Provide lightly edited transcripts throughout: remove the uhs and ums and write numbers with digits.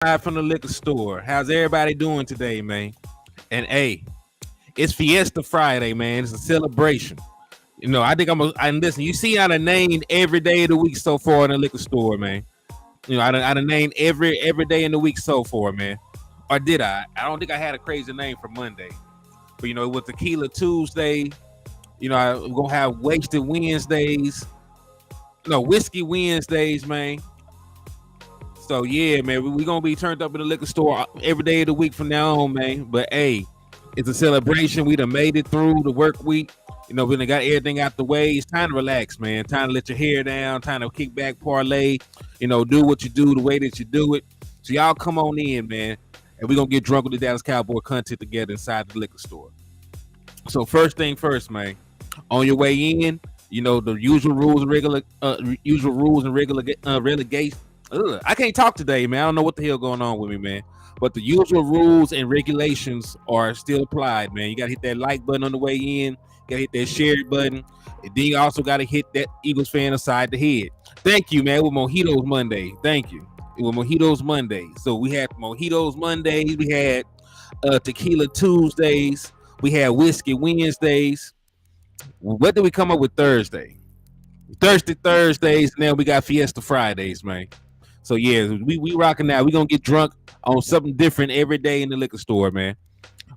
Live from the liquor store. How's everybody doing today, man? And hey, it's Fiesta Friday, man. It's a celebration. I think I'm listen. You see, I done named every day of the week so far in the liquor store, man. I done named every day in the week so far, man. Or did I? I don't think I had a crazy name for Monday, but it was Tequila Tuesday. We're gonna have Wasted Wednesdays. No, Whiskey Wednesdays, man. So yeah, man, we gonna be turned up in the liquor store every day of the week from now on, man. But hey, it's a celebration. We done made it through the work week. We done got everything out the way. It's time to relax, man. Time to let your hair down. Time to kick back, parlay. Do what you do the way that you do it. So y'all come on in, man, and we gonna get drunk with the Dallas Cowboy content together inside the liquor store. So first thing first, man. On your way in, the usual rules and regular relegation. I can't talk today, man. I don't know what the hell going on with me, man. But the usual rules and regulations are still applied, man. You gotta hit that like button on the way in. You gotta hit that share button, and then you also gotta hit that Eagles fan aside the head. Thank you, man. With Mojitos Monday, thank you. With Mojitos Monday, so we had Mojitos Mondays. We had Tequila Tuesdays. We had Whiskey Wednesdays. What did we come up with Thursday? Thirsty Thursdays. Now we got Fiesta Fridays, man. So yeah, we rocking now. We gonna get drunk on something different every day in the liquor store, man.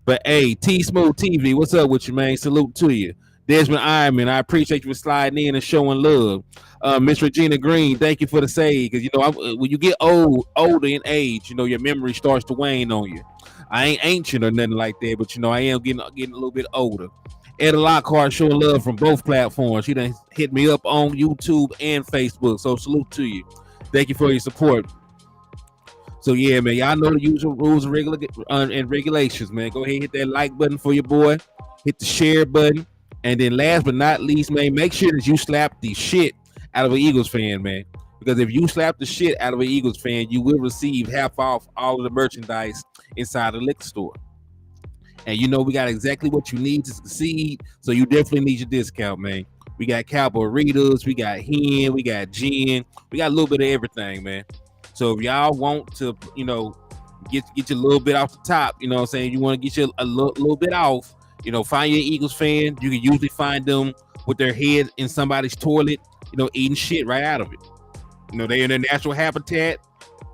But hey, T Smooth TV, what's up with you, man? Salute to you. Desmond Ironman, I appreciate you for sliding in and showing love. Miss Regina Green, thank you for the save. Because when you get older in age, your memory starts to wane on you. I ain't ancient or nothing like that, but I am getting a little bit older. Ed Lockhart showing love from both platforms. She done hit me up on YouTube and Facebook. So salute to you. Thank you for your support. So yeah, man, y'all know the usual rules and regulations, man. Go ahead and hit that like button for your boy. Hit the share button. And then last but not least, man, make sure that you slap the shit out of an Eagles fan, man. Because if you slap the shit out of an Eagles fan, you will receive half off all of the merchandise inside the liquor store. And we got exactly what you need to succeed. So you definitely need your discount, man. We got Cowboy Ritas, we got Hen, we got Gin, we got a little bit of everything, man. So if y'all want to, get you a little bit off the top, what I'm saying? You want to get you a little bit off, find your Eagles fan. You can usually find them with their head in somebody's toilet, eating shit right out of it. They're in their natural habitat.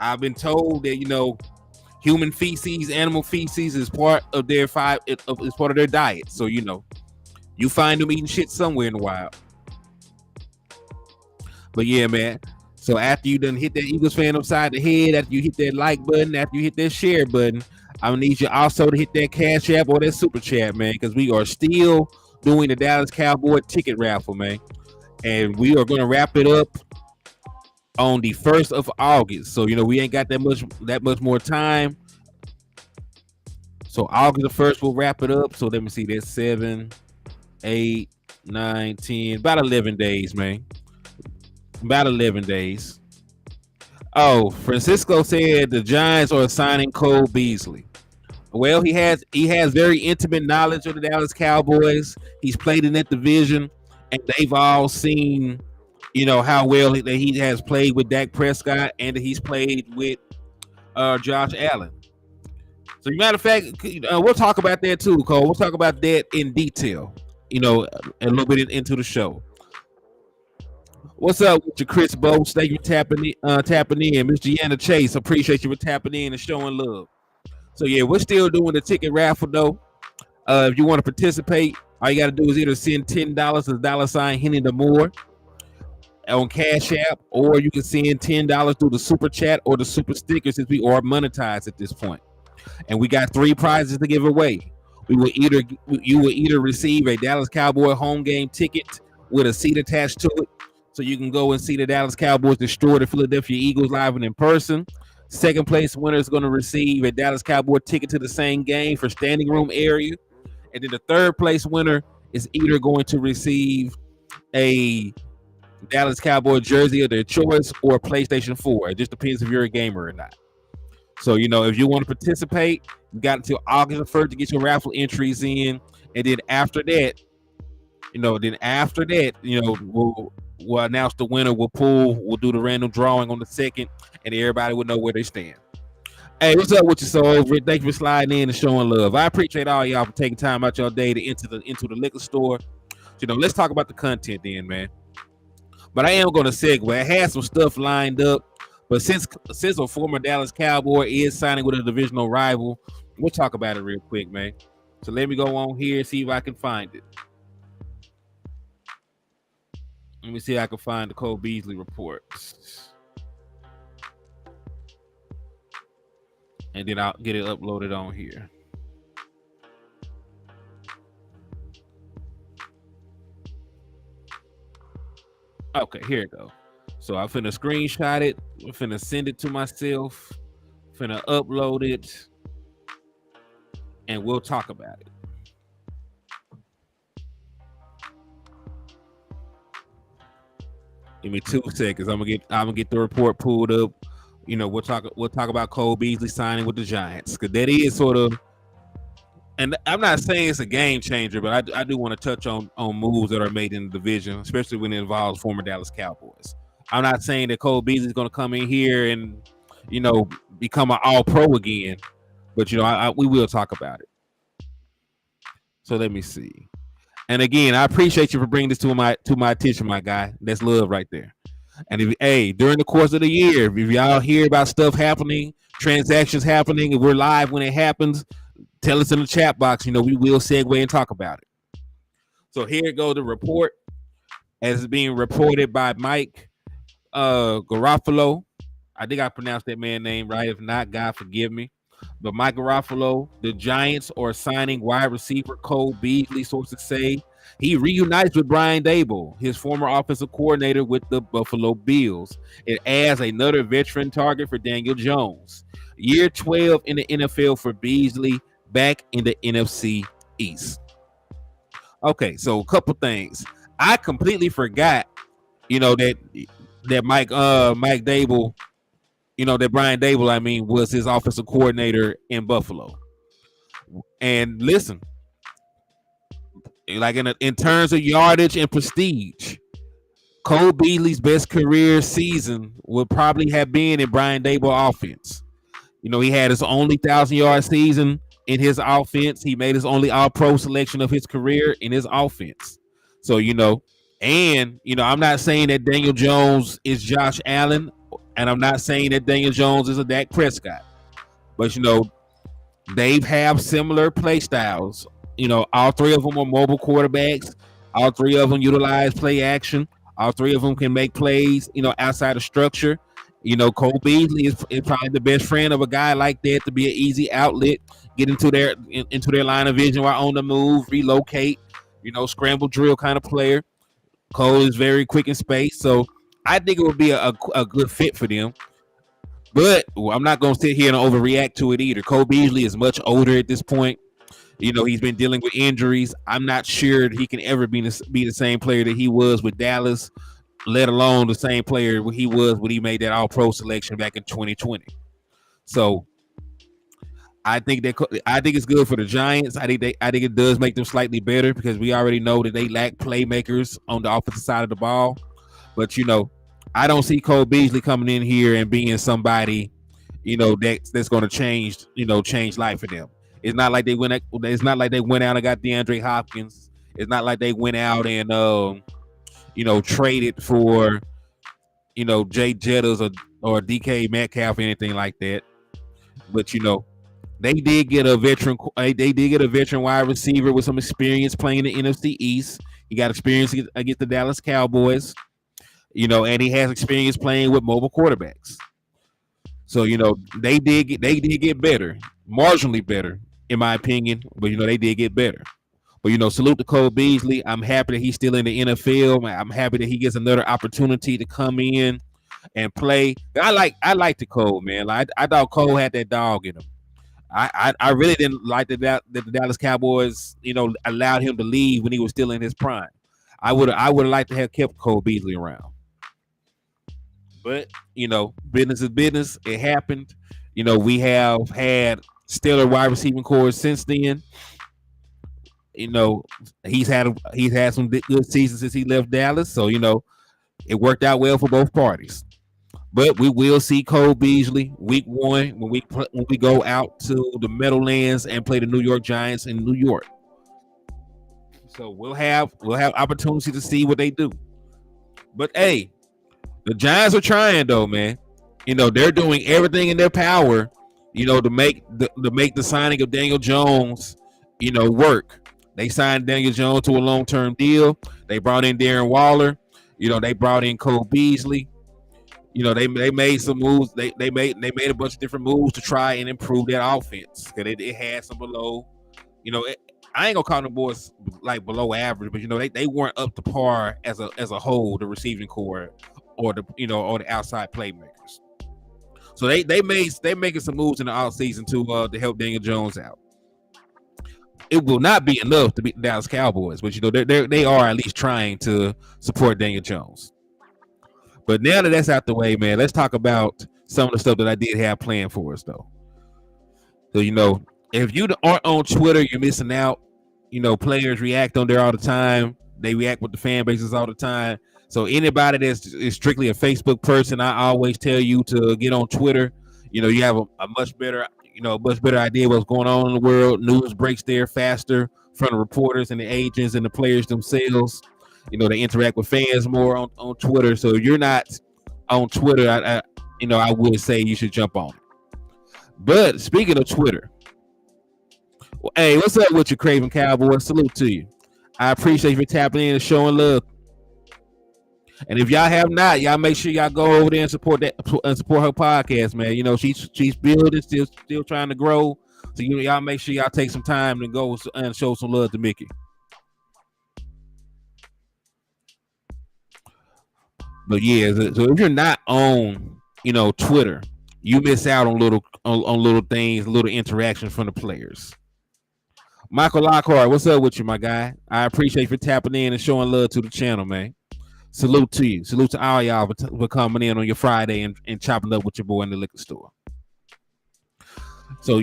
I've been told that, human feces, animal feces is part of their diet. So you find them eating shit somewhere in the wild. But yeah, man. So after you done hit that Eagles fan upside the head, after you hit that like button, after you hit that share button, I'm gonna need you also to hit that Cash App or that Super Chat, man, because we are still doing the Dallas Cowboy ticket raffle, man, and we are gonna wrap it up on the 1st of August. So we ain't got that much more time. So August the 1st we'll wrap it up. So let me see, that's 7, 8, 9, 10, about 11 days, man. About 11 days. Oh, Francisco said the Giants are signing Cole Beasley. Well, he has very intimate knowledge of the Dallas Cowboys. He's played in that division, and they've all seen how well he has played with Dak Prescott and that he's played with Josh Allen. So, matter of fact, we'll talk about that too, Cole. We'll talk about that in detail, a little bit into the show. What's up with you, Chris Boats? Thank you for tapping in. Mr. Yana Chase, appreciate you for tapping in and showing love. So, yeah, we're still doing the ticket raffle, though. If you want to participate, all you got to do is either send $10 to $ Hennythemoor on Cash App, or you can send $10 through the Super Chat or the Super Sticker, since we are monetized at this point. And we got 3 prizes to give away. You will either receive a Dallas Cowboy home game ticket with a seat attached to it, so you can go and see the Dallas Cowboys destroy the Philadelphia Eagles live and in person. Second place winner is going to receive a Dallas Cowboy ticket to the same game for standing room area. And then the third place winner is either going to receive a Dallas Cowboy jersey of their choice or a PlayStation 4. It just depends if you're a gamer or not. So, if you want to participate, you got until August 1st to get your raffle entries in. And then after that, we'll announce the winner. We'll do the random drawing on the 2nd, and everybody will know where they stand. Hey, what's up with you, so over it? Thank you for sliding in and showing love. I appreciate all y'all for taking time out your day to into the liquor store. Let's talk about the content then, man. But I am going to segue. I had some stuff lined up, but since a former Dallas Cowboy is signing with a divisional rival, we'll talk about it real quick, man. So let me go on here and see if I can find it. Let me see if I can find the Cole Beasley report. And then I'll get it uploaded on here. Okay, here it go. So I'm finna screenshot it. I'm finna send it to myself. Finna upload it. And we'll talk about it. Give me 2 seconds. I'm gonna get the report pulled up. We'll talk about Cole Beasley signing with the Giants, because that is sort of, and I'm not saying it's a game changer, but I do want to touch on moves that are made in the division, especially when it involves former Dallas Cowboys. I'm not saying that Cole Beasley is going to come in here and become an All Pro again, but we will talk about it. So let me see. And again, I appreciate you for bringing this to my attention, my guy. That's love right there. And during the course of the year, if y'all hear about stuff happening, transactions happening, if we're live when it happens, tell us in the chat box. We will segue and talk about it. So here goes the report, as it's being reported by Mike Garofalo. I think I pronounced that man's name right. If not, God forgive me. But Mike Garofalo, the Giants are signing wide receiver Cole Beasley, sources say. He reunites with Brian Daboll, his former offensive coordinator with the Buffalo Bills. It adds another veteran target for Daniel Jones. Year 12 in the NFL for Beasley, back in the NFC East. Okay, so a couple things. I completely forgot, that Mike Daboll, that Brian Daboll, was his offensive coordinator in Buffalo. And listen, like in terms of yardage and prestige, Cole Beasley's best career season would probably have been in Brian Daboll offense. He had his only 1,000-yard season in his offense. He made his only All-Pro selection of his career in his offense. So, I'm not saying that Daniel Jones is Josh Allen, and I'm not saying that Daniel Jones is a Dak Prescott. But, they have similar play styles. All three of them are mobile quarterbacks. All three of them utilize play action. All three of them can make plays, outside of structure. Cole Beasley is probably the best friend of a guy like that, to be an easy outlet, get into their line of vision while on the move, relocate, scramble drill kind of player. Cole is very quick in space, so I think it would be a good fit for them. But I'm not going to sit here and overreact to it either. Cole Beasley is much older at this point. He's been dealing with injuries. I'm not sure he can ever be the same player that he was with Dallas, let alone the same player he was when he made that All-Pro selection back in 2020. So I think it's good for the Giants. I think it does make them slightly better, because we already know that they lack playmakers on the offensive side of the ball. But I don't see Cole Beasley coming in here and being somebody, that's going to change life for them. It's not like they went out and got DeAndre Hopkins. It's not like they went out and traded for Jay Jettas or DK Metcalf or anything like that. But they did get a veteran. They did get a veteran wide receiver with some experience playing the NFC East. He got experience against the Dallas Cowboys. And he has experience playing with mobile quarterbacks. So they did get better, marginally better, in my opinion. But they did get better. But salute to Cole Beasley. I'm happy that he's still in the NFL. I'm happy that he gets another opportunity to come in and play. I like the Cole, man. Like, I thought Cole had that dog in him. I really didn't like that the Dallas Cowboys, allowed him to leave when he was still in his prime. I would have liked to have kept Cole Beasley around. But business is business. It happened. We have had stellar wide receiving cores since then. He's had some good seasons since he left Dallas. So it worked out well for both parties. But we will see Cole Beasley week 1 when we go out to the Meadowlands and play the New York Giants in New York. So we'll have opportunity to see what they do. But hey, the Giants are trying though, man. They're doing everything in their power, to make the signing of Daniel Jones, work. They signed Daniel Jones to a long-term deal. They brought in Darren Waller. They brought in Cole Beasley. They made some moves. They made a bunch of different moves to try and improve that offense because it had some below. I ain't gonna call them boys like below average, but they weren't up to par as a whole, the receiving core or the outside playmakers. So they making some moves in the offseason to help Daniel Jones out. It will not be enough to beat the Dallas Cowboys, but they are at least trying to support Daniel Jones. But now that that's out the way, man, let's talk about some of the stuff that I did have planned for us, though. So, if you aren't on Twitter, you're missing out. Players react on there all the time. They react with the fan bases all the time. So anybody is strictly a Facebook person, I always tell you to get on Twitter. You have a much better idea what's going on in the world. News breaks there faster from the reporters and the agents and the players themselves. They interact with fans more on Twitter. So if you're not on Twitter, I would say you should jump on it. But speaking of Twitter, hey, what's up with you, Craven Cowboys? Salute to you. I appreciate you for tapping in and showing love. And if y'all have not, y'all make sure y'all go over there and support her podcast, man. She's building, still trying to grow. So y'all make sure y'all take some time and go and show some love to Mickey. But yeah, so if you're not on, Twitter, you miss out on little things, little interactions from the players. Michael Lockhart, what's up with you, my guy? I appreciate you for tapping in and showing love to the channel, man. Salute to you. Salute to all y'all for coming in on your Friday and chopping up with your boy in the liquor store. So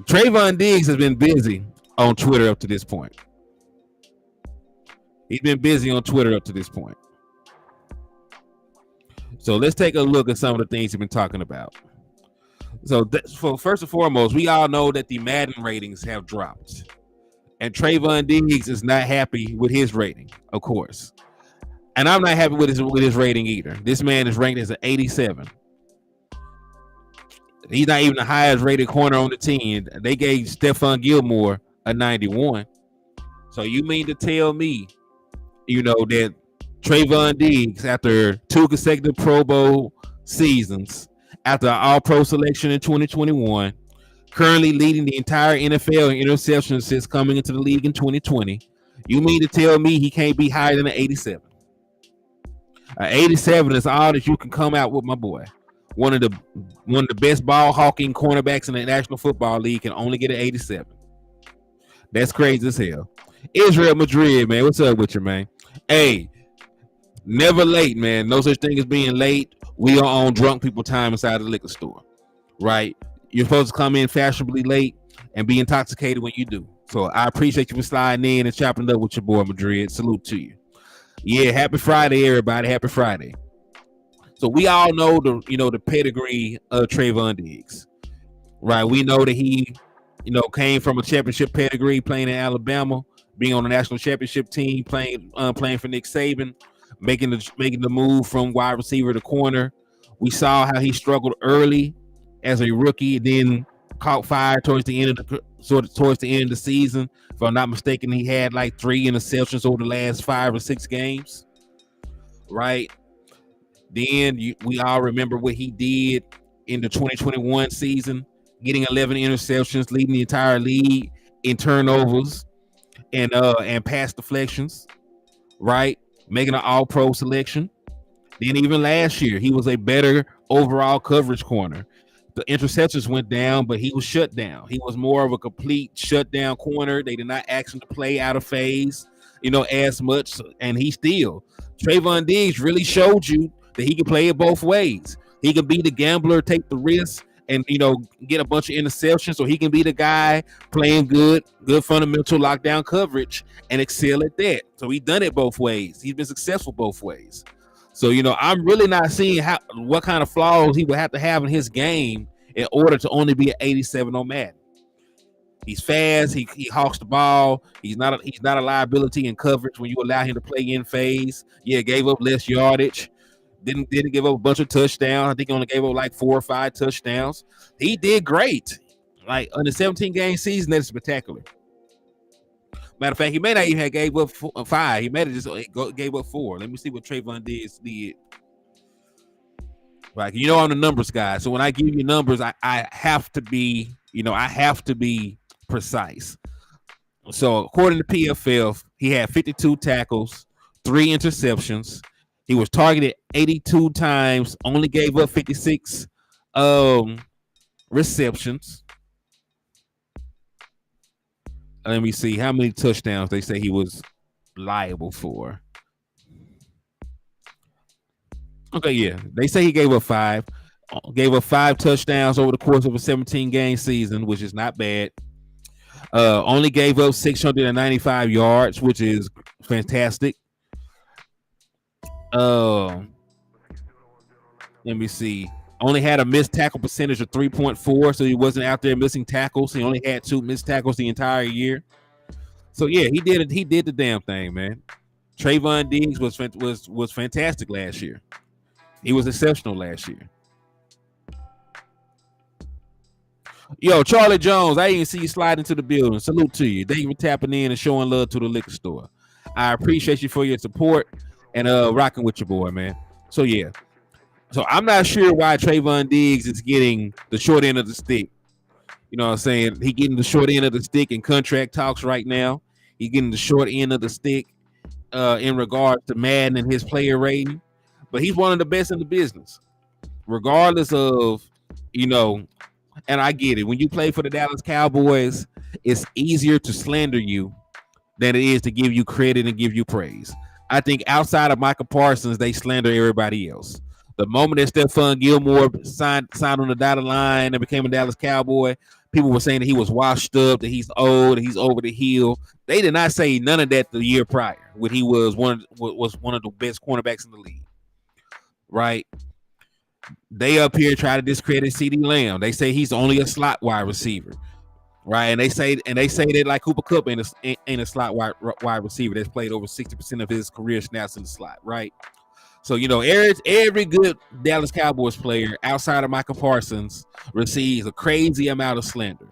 Trayvon Diggs has been busy on Twitter up to this point. He's been busy on Twitter up to this point. So let's take a look at some of the things he's been talking about. So first and foremost, we all know that the Madden ratings have dropped. And Trayvon Diggs is not happy with his rating, of course. And I'm not happy with his rating either. This man is ranked as an 87. He's not even the highest rated corner on the team. They gave Stephon Gilmore a 91. So you mean to tell me, that Trayvon Diggs, after 2 consecutive Pro Bowl seasons, after an All-Pro selection in 2021, currently leading the entire NFL in interceptions since coming into the league in 2020, you mean to tell me he can't be higher than an 87? An 87 is all that you can come out with, my boy. One of the best ball hawking cornerbacks in the National Football League can only get an 87. That's crazy as hell. Israel Madrid, man, what's up with you, man? Hey, never late, man. No such thing as being late. We are on drunk people time inside the liquor store, right? You're supposed to come in fashionably late and be intoxicated when you do. So I appreciate you for sliding in and chopping up with your boy Madrid. Salute to you. Yeah, happy Friday, everybody. Happy Friday. So we all know the pedigree of Trayvon Diggs, right? We know that he, came from a championship pedigree, playing in Alabama, being on the national championship team, playing for Nick Saban, making the move from wide receiver to corner. We saw how he struggled early as a rookie, then caught fire towards the end of the season. If I'm not mistaken, he had like 3 interceptions over the last 5 or 6 games, right? Then we all remember what he did in the 2021 season, getting 11 interceptions, leading the entire league in turnovers and pass deflections, right? Making an All-Pro selection. Then even last year, he was a better overall coverage corner. The interceptions went down, but he was shut down. He was more of a complete shutdown corner. They did not ask him to play out of phase, as much. And Trayvon Diggs really showed you that he can play it both ways. He can be the gambler, take the risk, and get a bunch of interceptions, or he can be the guy playing good fundamental lockdown coverage and excel at that. So he's done it both ways. He's been successful both ways. So I'm really not seeing what kind of flaws he would have to have in his game in order to only be an 87 on Madden. He's fast. He hawks the ball. He's not a liability in coverage when you allow him to play in phase. Yeah, gave up less yardage. Didn't give up a bunch of touchdowns. I think he only gave up like 4 or 5 touchdowns. He did great. Like on the 17-game season, that's spectacular. Matter of fact, he may not even have gave up 5. He may have just gave up 4. Let me see what Trayvon did. Right, I'm the numbers guy. So when I give you numbers, I have to be, precise. So according to PFF, he had 52 tackles, 3 interceptions. He was targeted 82 times, only gave up 56 receptions. Let me see how many touchdowns they say he was liable for. Okay, yeah. They say he gave up 5. Gave up 5 touchdowns over the course of a 17-game season, which is not bad. Only gave up 695 yards, which is fantastic. Let me see. Only had a missed tackle percentage of 3.4, so he wasn't out there missing tackles. He only had 2 missed tackles the entire year. So yeah, he did it. He did the damn thing, man. Trayvon Diggs was fantastic last year. He was exceptional last year. Yo, Charlie Jones, I didn't see you slide into the building. Salute to you. Thank you for tapping in and showing love to the liquor store. I appreciate you for your support and rocking with your boy, man. So yeah. So I'm not sure why Trayvon Diggs is getting the short end of the stick. You know what I'm saying? He getting the short end of the stick in contract talks right now. He getting the short end of the stick in regards to Madden and his player rating. But he's one of the best in the business. Regardless of, and I get it. When you play for the Dallas Cowboys, it's easier to slander you than it is to give you credit and give you praise. I think outside of Micah Parsons, they slander everybody else. The moment that Stephon Gilmore signed on the dotted line and became a Dallas Cowboy, people were saying that he was washed up, that he's old, that he's over the hill. They did not say none of that the year prior when he was one of the best cornerbacks in the league. Right? They up here try to discredit CeeDee Lamb. They say he's only a slot wide receiver, right? And they say that like Cooper Kupp ain't a slot wide receiver that's played over 60% of his career snaps in the slot, right? So every good Dallas Cowboys player outside of Micah Parsons receives a crazy amount of slander.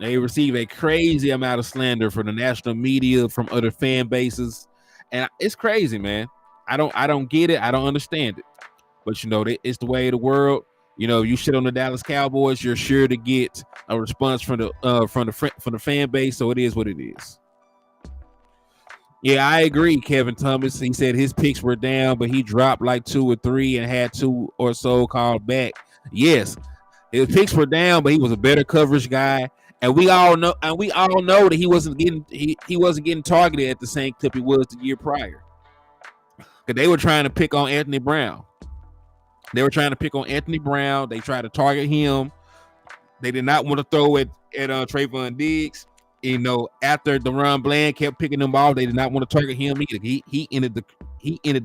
They receive a crazy amount of slander from the national media, from other fan bases, and it's crazy, man. I don't get it. I don't understand it. But it's the way of the world. You shit on the Dallas Cowboys, you're sure to get a response from the fan base. So it is what it is. Yeah, I agree, Kevin Thomas. He said his picks were down, but he dropped like 2 or 3 and had 2 or so called back. Yes, his picks were down, but he was a better coverage guy, and we all know that he wasn't getting targeted at the same clip he was the year prior. Because they were trying to pick on Anthony Brown. They tried to target him. They did not want to throw it at Trayvon Diggs. After DeRon Bland kept picking them off, they did not want to target him either. He ended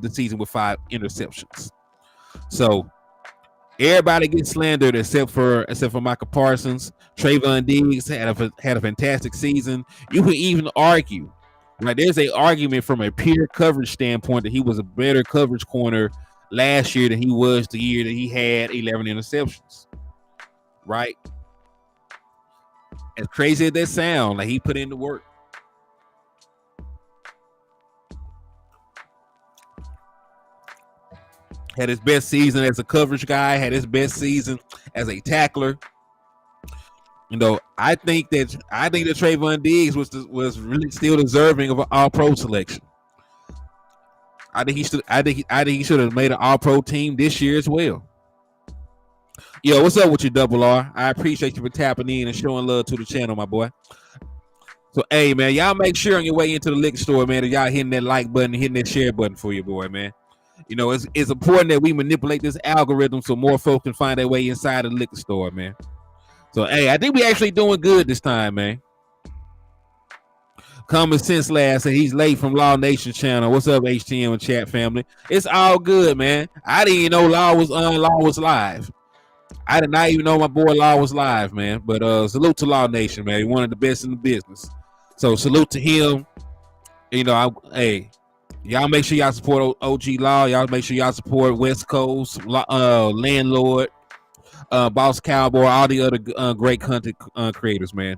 the season with 5 interceptions. So everybody gets slandered except for Micah Parsons. Trayvon Diggs had a fantastic season. You can even argue, right? There's an argument from a pure coverage standpoint that he was a better coverage corner last year than he was the year that he had 11 interceptions, right? As crazy as that sounds, like he put in the work. Had his best season as a coverage guy, had his best season as a tackler. I think that Trayvon Diggs was really still deserving of an All-Pro selection. I think he should have made an All-Pro team this year as well. Yo, what's up with you, Double R? I appreciate you for tapping in and showing love to the channel, my boy. So, hey, man, y'all make sure on your way into the liquor store, man, that y'all hitting that like button, hitting that share button for your boy, man. It's important that we manipulate this algorithm so more folks can find their way inside the liquor store, man. So, hey, I think we actually doing good this time, man. Common Sense Lad said he's late from Law Nation channel. What's up, HTM and chat family? It's all good, man. I didn't even know Law was live. I did not even know my boy Law was live, man. But salute to Law Nation, man. He's one of the best in the business. So salute to him. You know, hey, y'all make sure y'all support OG Law. Y'all make sure y'all support West Coast, Landlord, Boss Cowboy, all the other great content creators, man.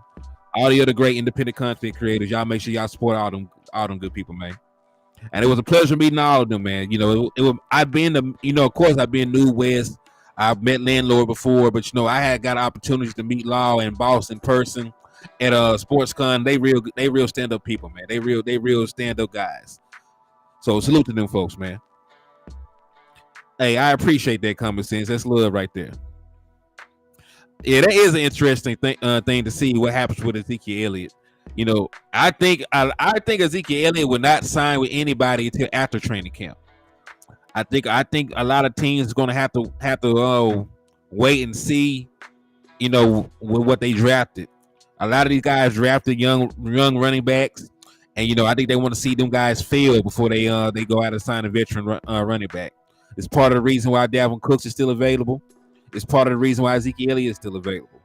All the other great independent content creators. Y'all make sure y'all support all them good people, man. And it was a pleasure meeting all of them, man. You know, I've been to, you know, of course I've been New West. I've met Landlord before, but you know, I had got opportunities to meet Law and Boss in person at SportsCon. They real stand-up people, man. They real stand-up guys. So salute to them folks, man. Hey, I appreciate that Common Sense. That's love right there. Yeah, that is an interesting thing to see what happens with Ezekiel Elliott. You know, I think Ezekiel Elliott will not sign with anybody until after training camp. I think a lot of teams are going to have to wait and see, you know, with what they drafted. A lot of these guys drafted young running backs, and you know, I think they want to see them guys fail before they go out and sign a veteran running back. It's part of the reason why Dalvin Cooks is still available. It's part of the reason why Ezekiel Elliott is still available.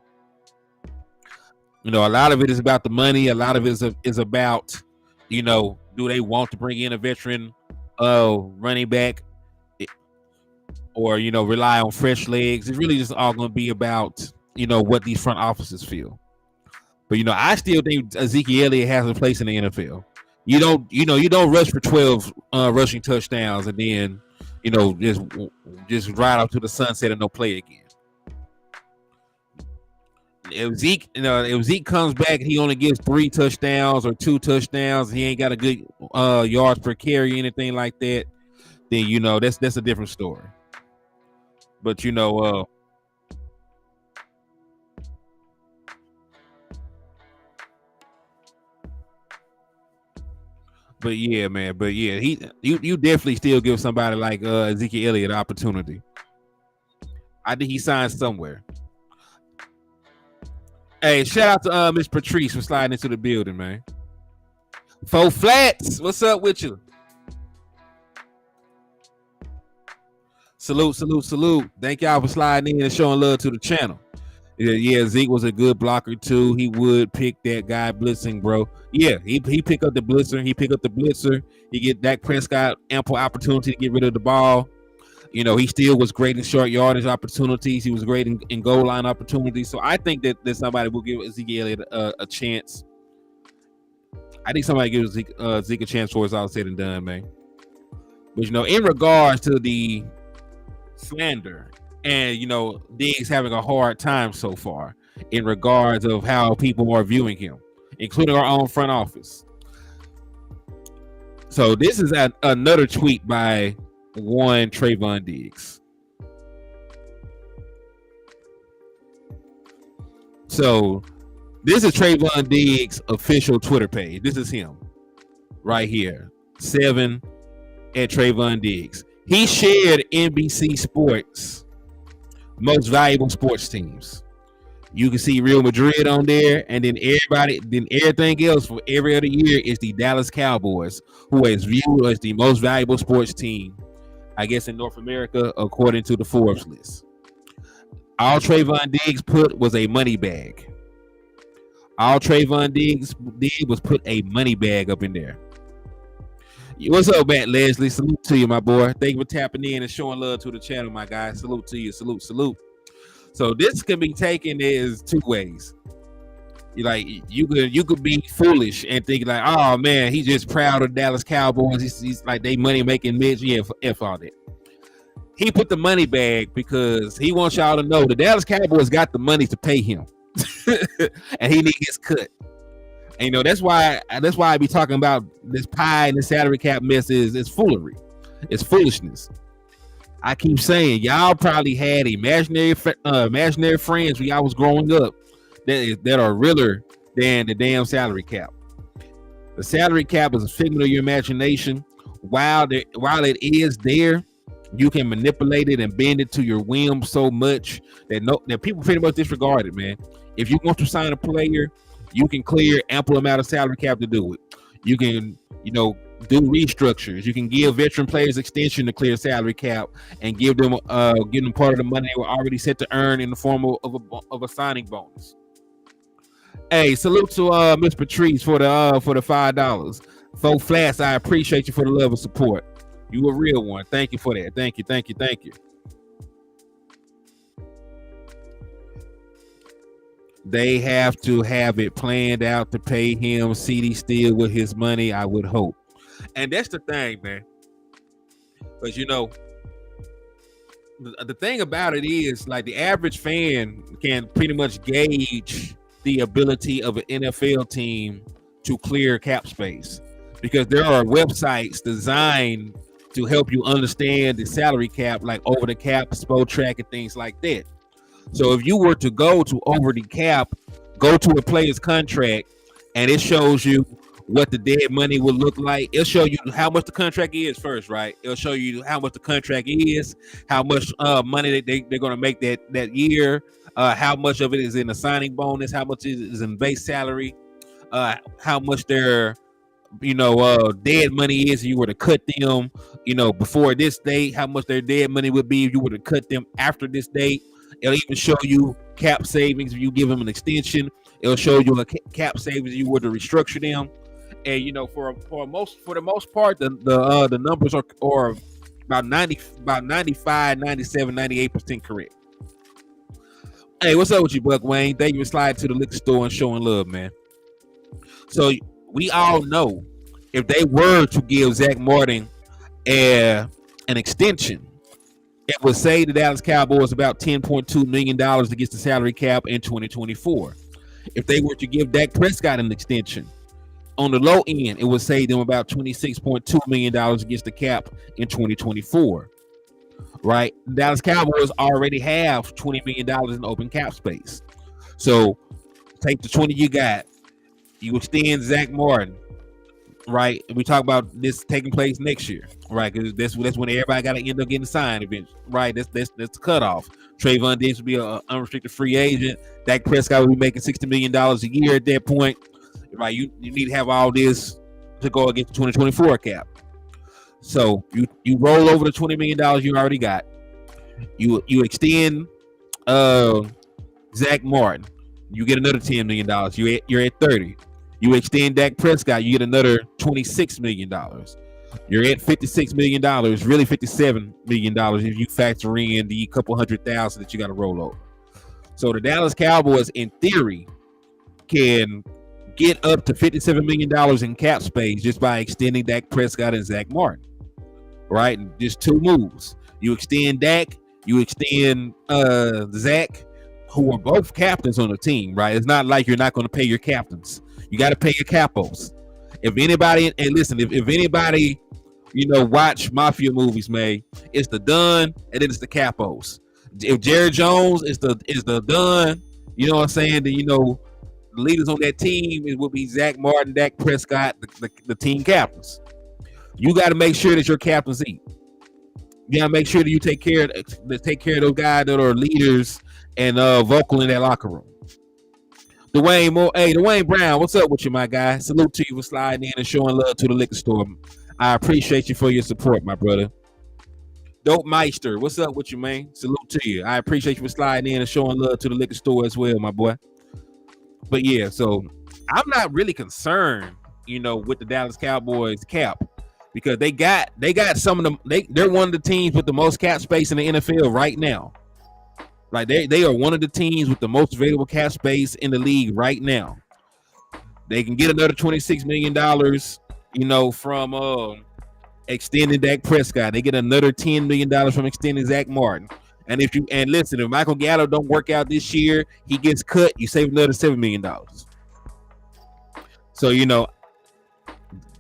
You know, a lot of it is about the money. A lot of it is about, you know, do they want to bring in a veteran running back, or, you know, rely on fresh legs? It's really just all going to be about, you know, what these front offices feel. But, you know, I still think Ezekiel Elliott has a place in the NFL. You don't rush for 12 rushing touchdowns and then, you know, just ride off to the sunset and no play again. If Zeke comes back and he only gives 3 touchdowns or 2 touchdowns, he ain't got a good yards per carry, anything like that, then, you know, that's a different story. But, you know, but yeah, man. But yeah, you definitely still give somebody like Ezekiel Elliott an opportunity. I think he signed somewhere. Hey, shout out to Miss Patrice for sliding into the building, man. Four Flats, what's up with you? Salute. Thank y'all for sliding in and showing love to the channel. Yeah, Zeke was a good blocker too. He would pick that guy blitzing, bro. Yeah, he pick up the blitzer. He get Dak Prescott ample opportunity to get rid of the ball. You know, he still was great in short yardage opportunities. He was great in goal line opportunities. So I think that somebody will give Ezekiel Elliott a chance. I think somebody gives Zeke a chance before it's all said and done, man. But, you know, in regards to the slander and, you know, Diggs having a hard time so far in regards of how people are viewing him, including our own front office. So this is another tweet by one Trayvon Diggs. So this is Trayvon Diggs' official Twitter page. This is him right here. 7 at Trayvon Diggs. He shared NBC Sports most valuable sports teams. You can see Real Madrid on there, and then everything else for every other year is the Dallas Cowboys, who is viewed as the most valuable sports team, I guess, in North America, according to the Forbes list. All Trayvon Diggs put was a money bag. All Trayvon Diggs did was put a money bag up in there. What's up, Matt Leslie? Salute to you, my boy. Thank you for tapping in and showing love to the channel, my guy. Salute to you. Salute. So this can be taken as 2 ways. You could be foolish and think like, oh man, he's just proud of Dallas Cowboys. He's like they money making mitch. Yeah, F all that. He put the money bag because he wants y'all to know the Dallas Cowboys got the money to pay him, and he needs his cut. And, you know, that's why I be talking about this pie and the salary cap mess is foolery. It's foolishness. I keep saying y'all probably had imaginary friends when y'all was growing up that are realer than the damn salary cap. The salary cap is a figment of your imagination. While it is there, you can manipulate it and bend it to your whim so much that people pretty much disregard it, man. If you want to sign a player, You can clear ample amount of salary cap to do it. You can, do restructures. You can give veteran players extension to clear salary cap and give them part of the money they were already set to earn in the form of a signing bonus. Hey, salute to Miss Patrice for the $5. 4 flats. I appreciate you for the love and support. You a real one. Thank you for that. Thank you. They have to have it planned out to pay him. CD still with his money, I would hope. And that's the thing, man. Because, the thing about it is, like, the average fan can pretty much gauge the ability of an NFL team to clear cap space. Because there are websites designed to help you understand the salary cap, like Over the Cap, Spotrac, and things like that. So if you were to go to Over the Cap, go to a player's contract, and it shows you what the dead money would look like. It'll show you how much the contract is first, right? It'll show you how much the contract is, how much money they're going to make that year, how much of it is in a signing bonus, how much is in base salary, how much their dead money is if you were to cut them, before this date, how much their dead money would be if you were to cut them after this date. It'll even show you cap savings if you give them an extension. It'll show you a cap savings if you were to restructure them. And for the most part, the numbers are about 95, 97, 98% correct. Hey, what's up with you, Buck Wayne? Thank you for sliding to the liquor store and showing love, man. So we all know if they were to give Zach Martin an extension, it would save the Dallas Cowboys about $10.2 million against the salary cap in 2024. If they were to give Dak Prescott an extension, on the low end, it would save them about $26.2 million against the cap in 2024. Right? The Dallas Cowboys already have $20 million in open cap space. So take the 20 you got. You extend Zach Martin. Right, we talk about this taking place next year, right? Because that's when everybody got to end up getting signed eventually, right? That's the cutoff. Trayvon Diggs will be an unrestricted free agent. Dak Prescott will be making $60 million a year at that point, right? You need to have all this to go against the 2024 cap. So you roll over the $20 million you already got. You extend Zach Martin, you get another $10 million. You're at 30. You extend Dak Prescott, you get another $26 million. You're at $56 million, really $57 million if you factor in the couple $100,000 that you got to roll over. So the Dallas Cowboys, in theory, can get up to $57 million in cap space just by extending Dak Prescott and Zach Martin. Right? And just 2 moves. You extend Dak, you extend Zach, who are both captains on the team, right? It's not like you're not going to pay your captains. You got to pay your capos. If anybody, and listen, if anybody, watch mafia movies, man, it's the Don and then it's the capos. If Jerry Jones is the Don, you know what I'm saying? Then the leaders on that team it will be Zach Martin, Dak Prescott, the team captains. You got to make sure that your captains eat. You got to make sure that you take care of those guys that are leaders and vocal in that locker room. Dwayne Brown, what's up with you, my guy? Salute to you for sliding in and showing love to the liquor store. I appreciate you for your support, my brother. Dope Meister, what's up with you, man? Salute to you. I appreciate you for sliding in and showing love to the liquor store as well, my boy. But yeah, so I'm not really concerned, with the Dallas Cowboys cap because they got some of them. They're one of the teams with the most cap space in the NFL right now. Like they are one of the teams with the most available cap space in the league right now. They can get another $26 million, from extending Dak Prescott. They get another $10 million from extending Zach Martin. And if Michael Gallup don't work out this year, he gets cut. You save another $7 million. So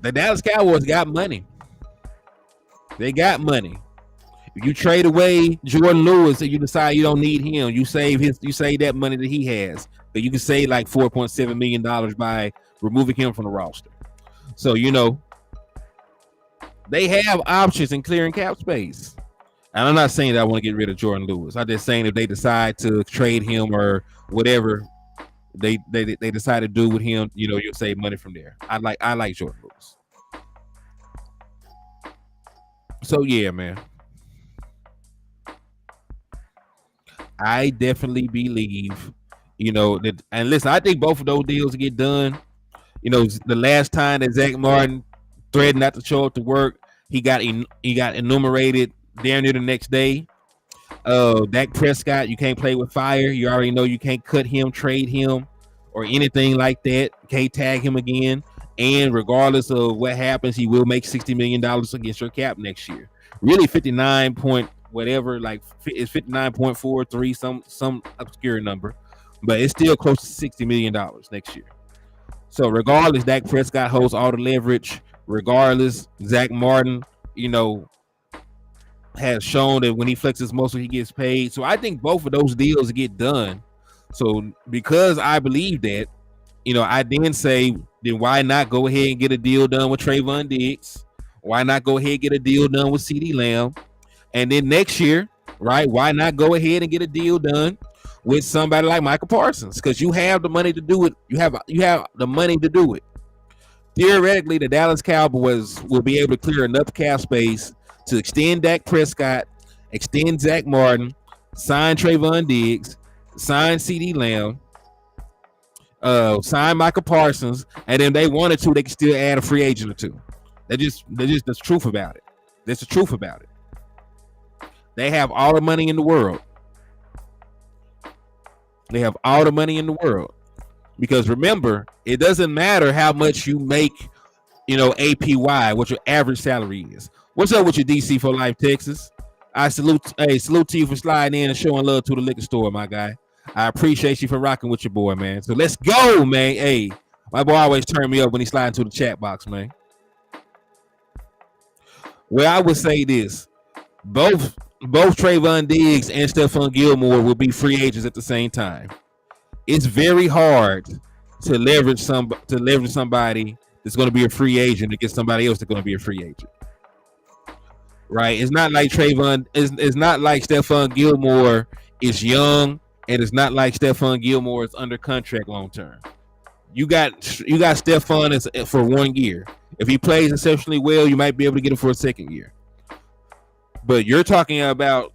the Dallas Cowboys got money. They got money. If you trade away Jordan Lewis and you decide you don't need him, you save that money that he has. But you can save like $4.7 million by removing him from the roster. So, they have options in clearing cap space. And I'm not saying that I want to get rid of Jordan Lewis. I'm just saying if they decide to trade him or whatever they decided to do with him. You'll save money from there. I like Jordan Lewis. So yeah, man. I definitely believe, that. And listen, I think both of those deals get done. The last time that Zach Martin threatened not to show up to work, he got enumerated damn near the next day. Dak Prescott, you can't play with fire. You already know you can't cut him, trade him, or anything like that. You can't tag him again. And regardless of what happens, he will make $60 million against your cap next year. Really, 59 point whatever, like it's 59.43, some obscure number, but it's still close to $60 million next year. So regardless, Dak Prescott holds all the leverage. Regardless, Zach Martin, has shown that when he flexes muscle, he gets paid. So I think both of those deals get done. So because I believe that, I then say, then why not go ahead and get a deal done with Trayvon Diggs? Why not go ahead and get a deal done with CeeDee Lamb? And then next year, right, why not go ahead and get a deal done with somebody like Michael Parsons? Because you have the money to do it. You have the money to do it. Theoretically, the Dallas Cowboys will be able to clear enough cap space to extend Dak Prescott, extend Zach Martin, sign Trayvon Diggs, sign CeeDee Lamb, sign Michael Parsons, and then they wanted to, they can still add a free agent or two. That's just the truth about it. That's the truth about it. They have all the money in the world. They have all the money in the world. Because remember, it doesn't matter how much you make, APY, what your average salary is. What's up with your DC for Life, Texas? I salute to you for sliding in and showing love to the liquor store, my guy. I appreciate you for rocking with your boy, man. So let's go, man. Hey, my boy always turn me up when he slide into the chat box, man. Well, I would say this. Both Trayvon Diggs and Stephon Gilmore will be free agents at the same time. It's very hard to leverage somebody that's going to be a free agent to get somebody else that's going to be a free agent. Right? It's not like it's not like Stephon Gilmore is young, and it's not like Stephon Gilmore is under contract long term. You got Stephon for 1 year. If he plays exceptionally well, you might be able to get him for a second year. But you're talking about,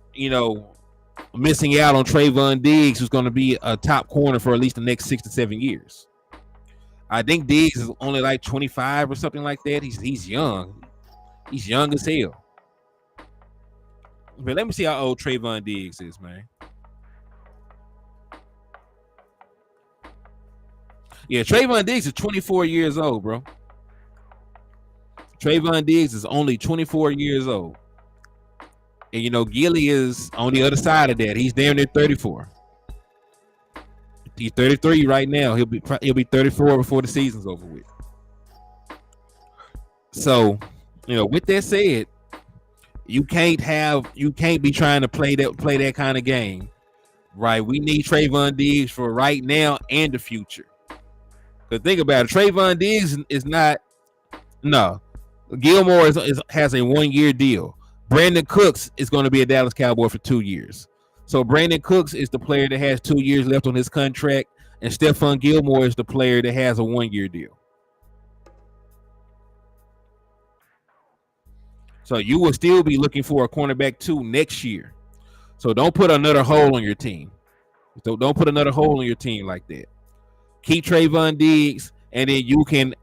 missing out on Trayvon Diggs, who's going to be a top corner for at least the next 6 to 7 years. I think Diggs is only like 25 or something like that. He's young. He's young as hell. But let me see how old Trayvon Diggs is, man. Yeah, Trayvon Diggs is 24 years old, bro. Trayvon Diggs is only 24 years old. And, Gilly is on the other side of that. He's damn near 34. He's 33 right now. He'll be 34 before the season's over with. So, with that said, you can't be trying to play that kind of game, right? We need Trayvon Diggs for right now and the future. Because think about it, Trayvon Diggs is not. No, Gilmore has a 1 year deal. Brandon Cooks is going to be a Dallas Cowboy for 2 years. So Brandon Cooks is the player that has 2 years left on his contract, and Stephon Gilmore is the player that has a 1 year deal. So you will still be looking for a cornerback 2 next year. So don't put another hole on your team. So don't put another hole in your team like that. Keep Trayvon Diggs, and then you can,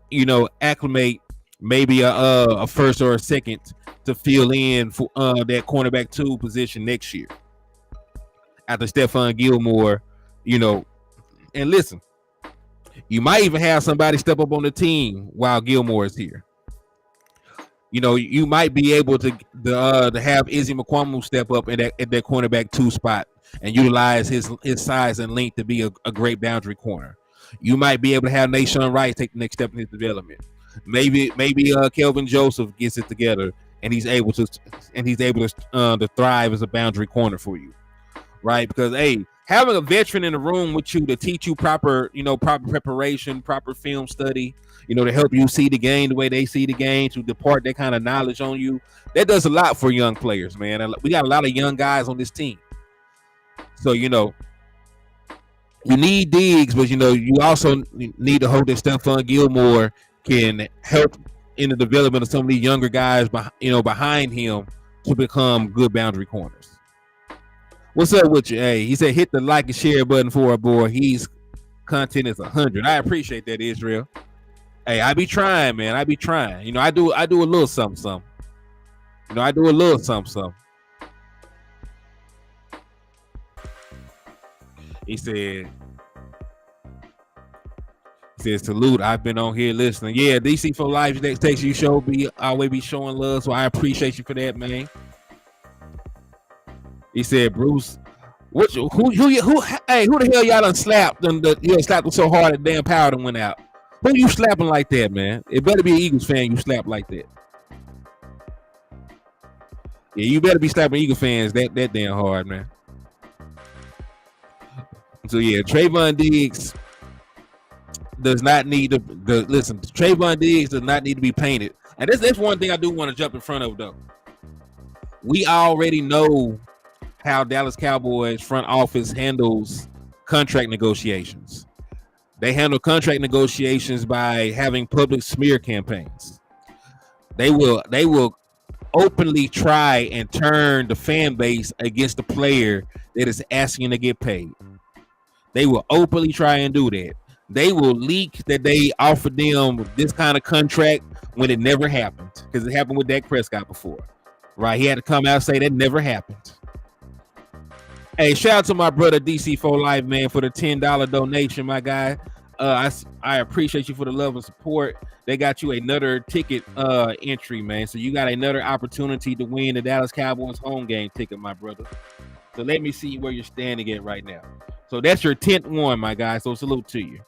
acclimate maybe a first or a second to fill in for that cornerback 2 position next year after Stephon Gilmore, and listen, you might even have somebody step up on the team while Gilmore is here. You might be able to have Izzy McCormick step up at that cornerback 2 spot and utilize his size and length to be a great boundary corner. You might be able to have Nashawn Wright take the next step in his development. Maybe Kelvin Joseph gets it together and he's able to thrive as a boundary corner for you, right? Because having a veteran in the room with you to teach you proper preparation, proper film study, to help you see the game the way they see the game, to depart that kind of knowledge on you, that does a lot for young players, man. We got a lot of young guys on this team, so You need Diggs, but you also need to hope that Stephon Gilmore can help in the development of some of these younger guys, behind him to become good boundary corners. What's up with you? Hey, he said hit the like and share button for a boy. He's content is 100. I appreciate that, Israel. Hey, I be trying, man. I be trying. I do a little something. I do a little something. He said salute. I've been on here listening. Yeah, DC for Life next text you show always be showing love, so I appreciate you for that, man. He said, Bruce, who the hell y'all done slapped them? Slapped them so hard that damn power done went out. Who you slapping like that, man? It better be an Eagles fan you slap like that. Yeah, you better be slapping Eagle fans that damn hard, man. So yeah, Trayvon Diggs does not need to listen. Trayvon Diggs does not need to be painted, and that's one thing I do want to jump in front of though. We already know how Dallas Cowboys front office handles contract negotiations. They handle contract negotiations by having public smear campaigns. They will openly try and turn the fan base against the player that is asking to get paid. They will openly try and do that. They will leak that they offered them this kind of contract when it never happened, because it happened with Dak Prescott before, right? He had to come out and say that never happened. Hey, shout out to my brother DC4 Life, man, for the $10 donation, my guy. I appreciate you for the love and support. They got you another ticket entry, man. So you got another opportunity to win the Dallas Cowboys home game ticket, my brother. So let me see where you're standing at right now. So that's your 10th one, my guy. So salute to you.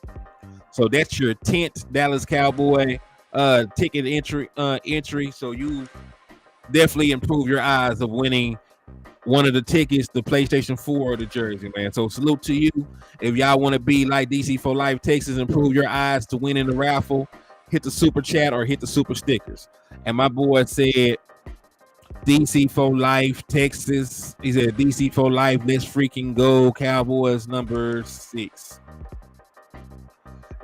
So that's your 10th Dallas Cowboy ticket entry. So you definitely improve your odds of winning one of the tickets, the PlayStation 4 or the jersey, man. So salute to you. If y'all want to be like DC for Life Texas, improve your odds to win in the raffle, hit the super chat or hit the super stickers. And my boy said DC for Life Texas. He said DC for Life, let's freaking go. Cowboys number 6.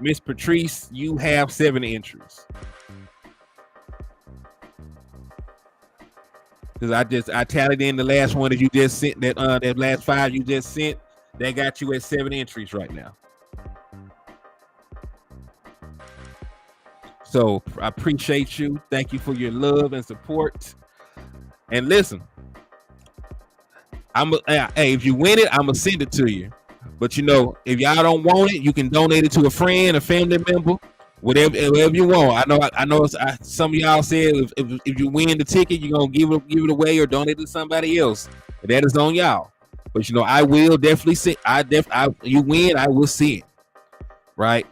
Miss Patrice, you have 7 entries. Because I tallied in the last one that you just sent, that last 5 you just sent, that got you at 7 entries right now. So I appreciate you. Thank you for your love and support. And listen, hey, if you win it, I'm gonna send it to you. But if y'all don't want it, you can donate it to a friend, a family member, whatever you want. I know. Some of y'all said if you win the ticket, you're gonna give it away or donate it to somebody else. That is on y'all. But I will definitely send. You win, I will send. Right.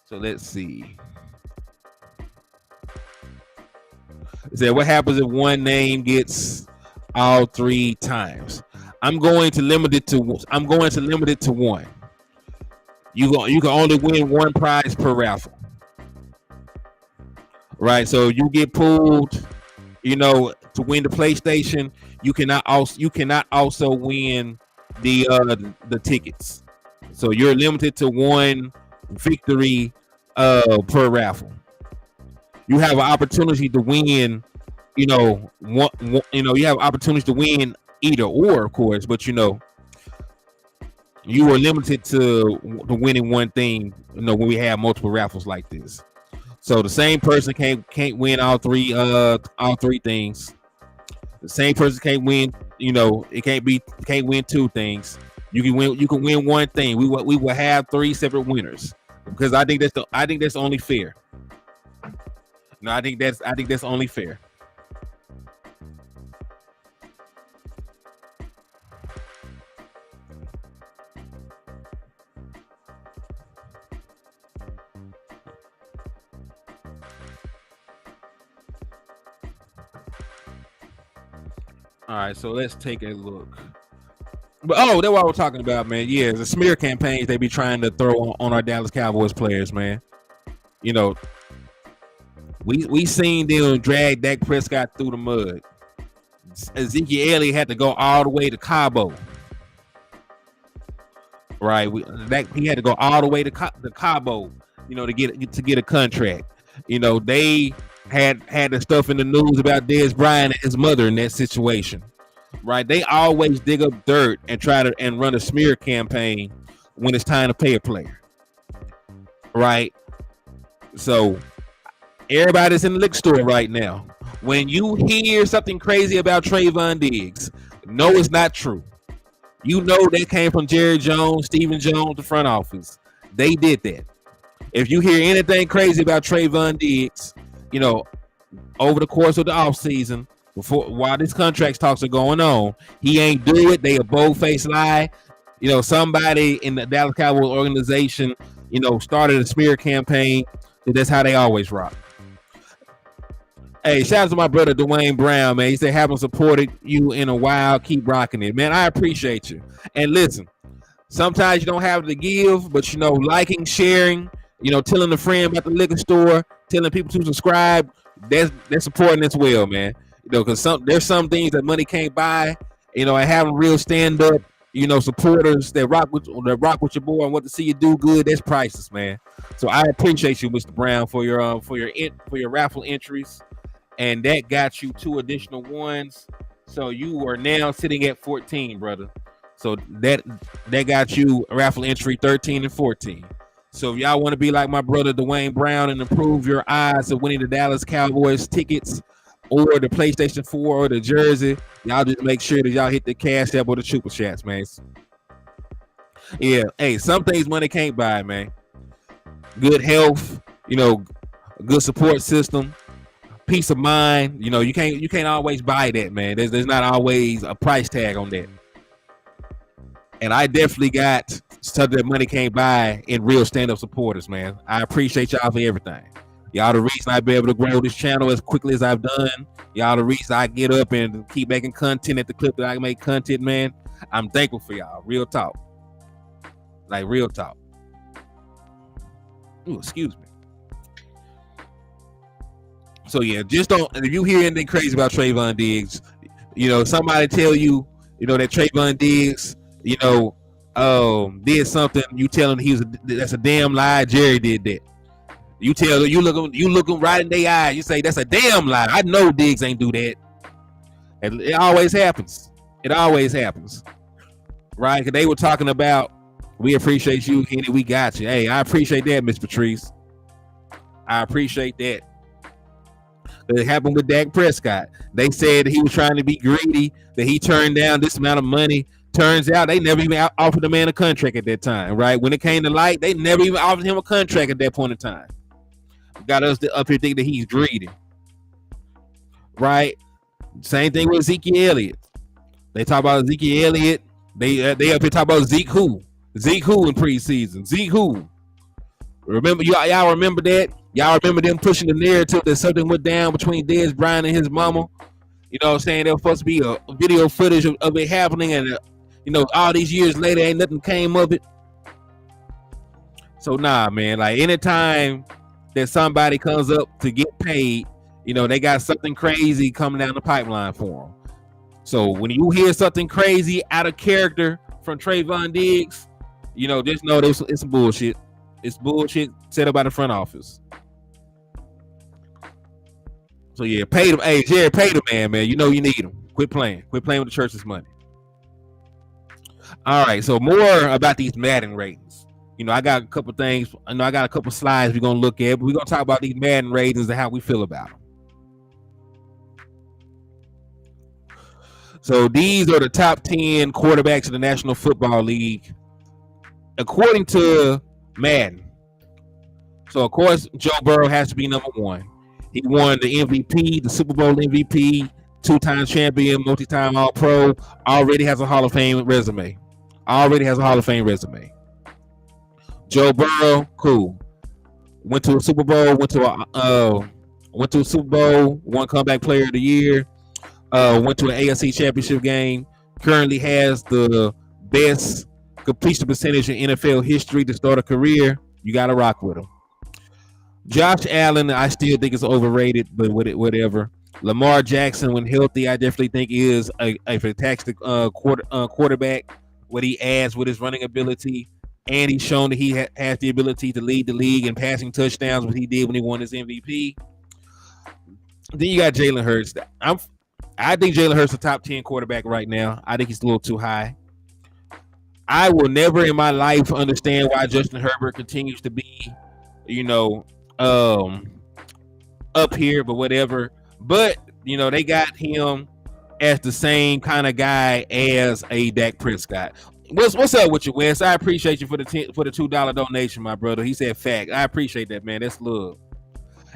So let's see. It said, what happens if one name gets all 3 times? I'm going to limit it to 1. You can only win 1 prize per raffle. Right? So you get pulled, to win the PlayStation, you cannot also win the tickets. So you're limited to 1 victory per raffle. You have an opportunity to win, you have opportunities to win either or, of course, but you are limited to winning one thing, when we have multiple raffles like this. So the same person can't win all three things. The same person can't win, can't win 2 things. You can win 1 thing. We will have 3 separate winners, because I think that's only fair. No, I think that's only fair. All right, so let's take a look. But that's what we're talking about, man. Yeah, the smear campaigns they be trying to throw on our Dallas Cowboys players, man. We seen them drag Dak Prescott through the mud. Ezekiel Elliott had to go all the way to Cabo. Right, he had to go all the way to Cabo, to get a contract. They had the stuff in the news about Dez Bryant and his mother in that situation. Right, they always dig up dirt and try to run a smear campaign when it's time to pay a player. Right, so everybody's in the liquor store right now. When you hear something crazy about Trayvon Diggs, no, it's not true. That came from Jerry Jones, Stephen Jones, the front office. They did that. If you hear anything crazy about Trayvon Diggs, over the course of the offseason, while these contract talks are going on, he ain't do it. They a bold-faced lie. Somebody in the Dallas Cowboys organization, started a smear campaign. That's how they always rock. Hey, shout out to my brother Dwayne Brown, man. He said, haven't supported you in a while. Keep rocking it, man. I appreciate you. And listen, sometimes you don't have to give, but liking, sharing, telling a friend about the liquor store, telling people to subscribe, that's supporting as well, man. Because there's some things that money can't buy. And having real stand-up, supporters that rock with your boy and want to see you do good, that's priceless, man. So I appreciate you, Mr. Brown, for your raffle entries. And that got you 2 additional ones. So you are now sitting at 14, brother. So that got you raffle entry 13 and 14. So if y'all want to be like my brother Dwayne Brown and improve your odds of winning the Dallas Cowboys tickets or the PlayStation 4 or the jersey, y'all just make sure that y'all hit the Cash App or the Chupa Chats, man. Yeah, hey, some things money can't buy, man. Good health, good support system. Peace of mind, you can't always buy that, man. There's not always a price tag on that. And I definitely got stuff that money can't buy in real stand-up supporters, man. I appreciate y'all for everything. Y'all the reason I've been able to grow this channel as quickly as I've done. Y'all the reason I get up and keep making content at the clip that I make content, man. I'm thankful for y'all. Real talk. Like real talk. Ooh, excuse me. So yeah, just don't. If you hear anything crazy about Trayvon Diggs, somebody tell you, that Trayvon Diggs, did something. You tell him that's a damn lie. Jerry did that. You look him right in their eyes. You say that's a damn lie. I know Diggs ain't do that. And it always happens. It always happens, right? Because they were talking about, we appreciate you, Henny. We got you. Hey, I appreciate that, Miss Patrice. I appreciate that. It happened with Dak Prescott. They said he was trying to be greedy, that he turned down this amount of money. Turns out they never even offered the man a contract at that time, right? When it came to light, they never even offered him a contract at that point in time. Got us up here thinking that he's greedy, right? Same thing with Ezekiel Elliott. They talk about Ezekiel Elliott. They up here talk about Zeke who in preseason. Zeke who. Remember, y'all remember that? Y'all remember them pushing the narrative that something went down between Dez Bryant and his mama? What I'm saying? There was supposed to be a video footage of it happening, and all these years later, ain't nothing came of it. So nah, man. Like anytime that somebody comes up to get paid, they got something crazy coming down the pipeline for them. So when you hear something crazy out of character from Trayvon Diggs, just know it's some bullshit. It's bullshit set up by the front office. So yeah, pay them. Hey, Jerry, pay the man. You need him. Quit playing with the church's money. All right, so more about these Madden ratings. I got a couple things. I got a couple slides we're gonna look at, but we're gonna talk about these Madden ratings and how we feel about them. So these are the top 10 quarterbacks in the National Football League, according to Madden. So of course, Joe Burrow has to be number 1. He won the MVP, the Super Bowl MVP, 2-time champion, multi-time All-Pro, already has a Hall of Fame resume. Joe Burrow, cool. Went to a Super Bowl, won Comeback Player of the Year, went to an AFC Championship game, currently has the best completion percentage in NFL history to start a career. You got to rock with him. Josh Allen, I still think it's overrated, but whatever. Lamar Jackson, when healthy, I definitely think is a fantastic quarterback. What he adds with his running ability, and he's shown that he has the ability to lead the league in passing touchdowns, what he did when he won his MVP. Then you got Jalen Hurts. I think Jalen Hurts is a top 10 quarterback right now. I think he's a little too high. I will never in my life understand why Justin Herbert continues to be, you know, up here, but whatever. But they got him as the same kind of guy as a Dak Prescott. What's up with you, Wes? I appreciate you for the $2 donation, my brother. He said fact. I appreciate that, man. That's love.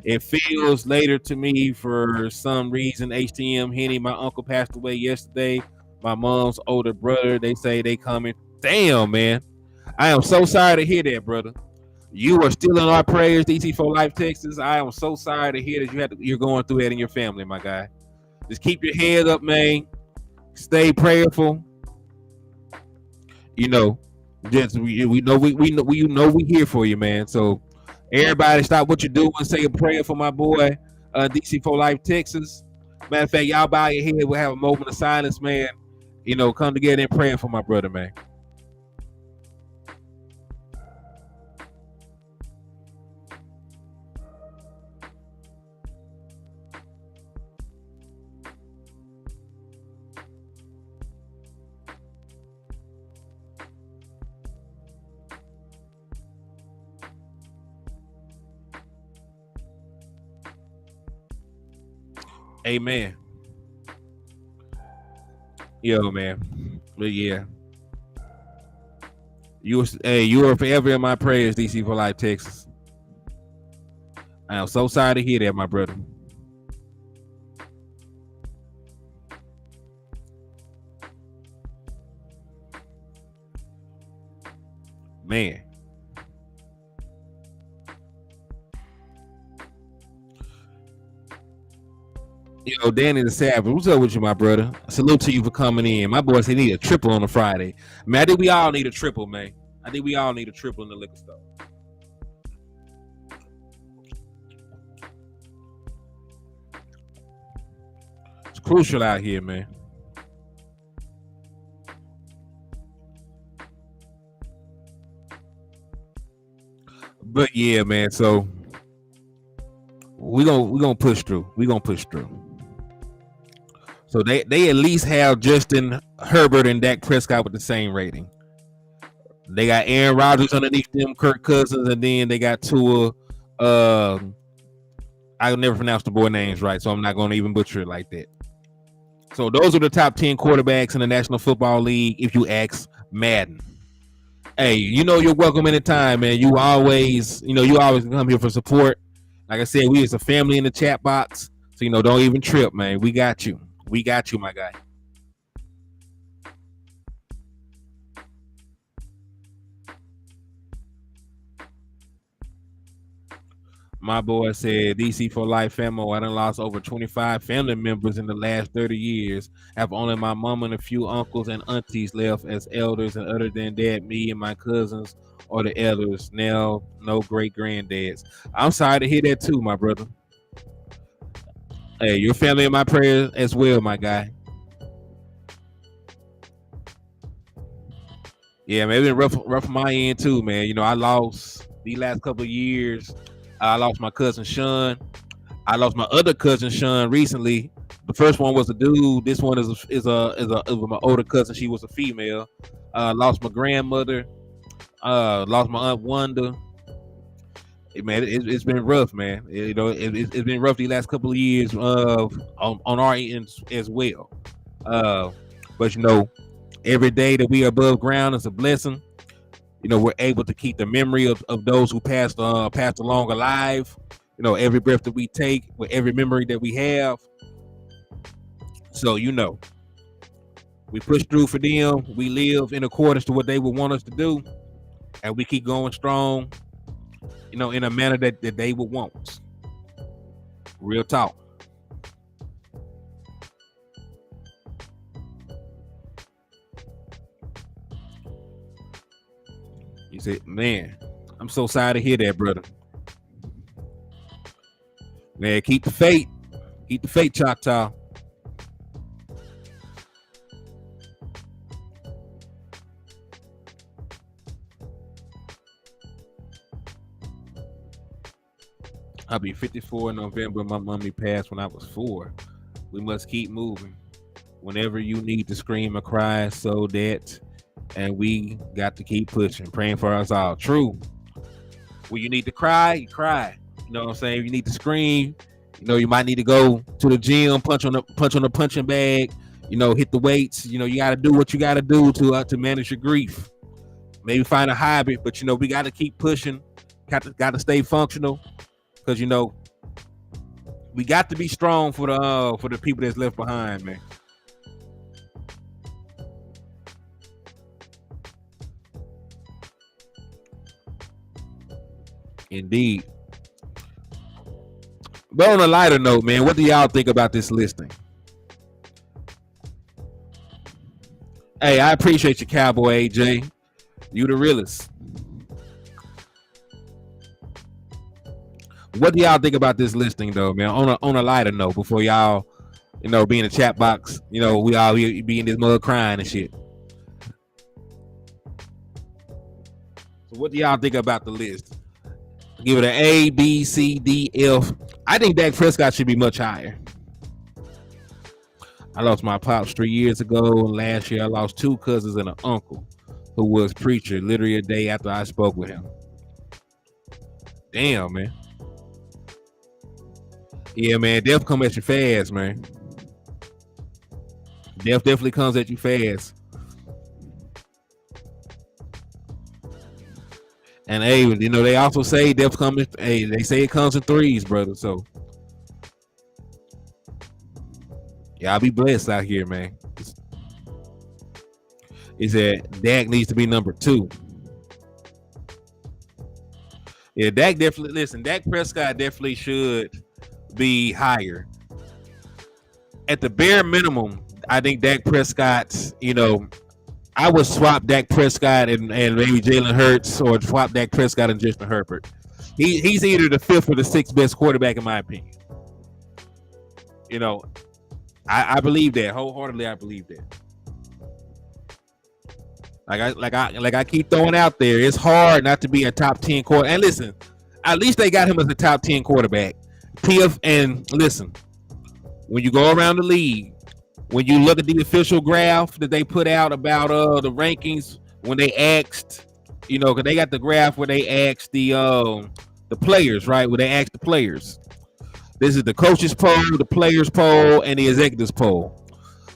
It feels later to me for some reason. HTM Henny, my uncle passed away yesterday. My mom's older brother, they say they coming. Damn, man. I am so sorry to hear that, brother. You are still in our prayers, DC for Life, Texas. I am so sorry to hear that you're going through that in your family, my guy. Just keep your head up, man. Stay prayerful. Just we know we here for you, man. So everybody, stop what you're doing. Say a prayer for my boy, DC for Life, Texas. Matter of fact, y'all bow your head. We'll have a moment of silence, man. Come together and pray for my brother, man. Amen. Yo, man. But yeah. You are forever in my prayers, DC for Life, Texas. I am so sorry to hear that, my brother. Man. Danny the Savage, what's up with you, my brother? Salute to you for coming in. My boy said he need a triple on a Friday. Man, I think we all need a triple, man. I think we all need a triple in the liquor store. It's crucial out here, man. But yeah, man. So we're gonna push through. We're gonna push through. So they at least have Justin Herbert and Dak Prescott with the same rating. They got Aaron Rodgers underneath them, Kirk Cousins, and then they got Tua. I'll never pronounce the boy names right, so I'm not going to even butcher it like that. So those are the top 10 quarterbacks in the National Football League, if you ask Madden. Hey, you're welcome anytime, man. You always come here for support. Like I said, we is a family in the chat box, so don't even trip, man. We got you. We got you, my guy. My boy said, DC for Life famo. I done lost over 25 family members in the last 30 years. Have only my mom and a few uncles and aunties left as elders, and other than that, me and my cousins are the elders. Now, no great granddads. I'm sorry to hear that too, my brother. Hey, your family in my prayers as well, my guy. Yeah, man, it's been rough on my end too, man. I lost the last couple of years. I lost my cousin Sean. I lost my other cousin Sean recently. The first one was a dude. This one is my older cousin. She was a female. Lost my grandmother. Lost my aunt Wanda. Man, it's been rough, man. It's been rough the last couple of years on our end as well. But every day that we are above ground is a blessing. We're able to keep the memory of those who passed along alive. Every breath that we take, with every memory that we have. So we push through for them. We live in accordance to what they would want us to do, and we keep going strong. In a manner that they would want. Real talk. You said, man, I'm so sorry to hear that, brother. Man, keep the faith. Eat the fake Choctaw. I'll be 54 in November. My mommy passed when I was 4. We must keep moving. Whenever you need to scream or cry, so that, and we got to keep pushing, praying for us all. True. When you need to cry, you cry. You know what I'm saying? If you need to scream, you know, you might need to go to the gym, punch on the punching bag, you know, hit the weights. You know, you got to do what you got to do to manage your grief. Maybe find a hobby, but you know, we got to keep pushing. Got to stay functional, because you know, we got to be strong for the people that's left behind, man. Indeed. But on a lighter note, man, what do y'all think about this listing? Hey, I appreciate you, Cowboy AJ. You the realest. What do y'all think about this listing, though, man? On a lighter note, before y'all, you know, be in the chat box, you know, we all be in this mug crying and shit. So, what do y'all think about the list? Give it an A, B, C, D, F. I think Dak Prescott should be much higher. I lost my pops 3 years ago, and last year I lost 2 cousins and an uncle who was preacher literally a day after I spoke with him. Damn, man. Yeah, man, death comes at you fast, man. Death definitely comes at you fast. And hey, you know, they also say death comes. Hey, they say it comes in 3s, brother. So y'all be blessed out here, man. Is that Dak needs to be number 2? Yeah, Dak definitely. Listen, Dak Prescott definitely should be higher. At the bare minimum, I think Dak Prescott, you know, I would swap Dak Prescott and maybe Jalen Hurts, or swap Dak Prescott and Justin Herbert. He's either the 5th or the 6th best quarterback in my opinion. You know, I believe that wholeheartedly. I believe that. Like I keep throwing out there, it's hard not to be a top 10 quarterback. And listen, at least they got him as a top 10 quarterback. And listen, when you go around the league, when you look at the official graph that they put out about the rankings, when they asked, you know, because they got the graph where they asked the players, right? Where they asked the players. This is the coaches poll, the players poll, and the executives poll.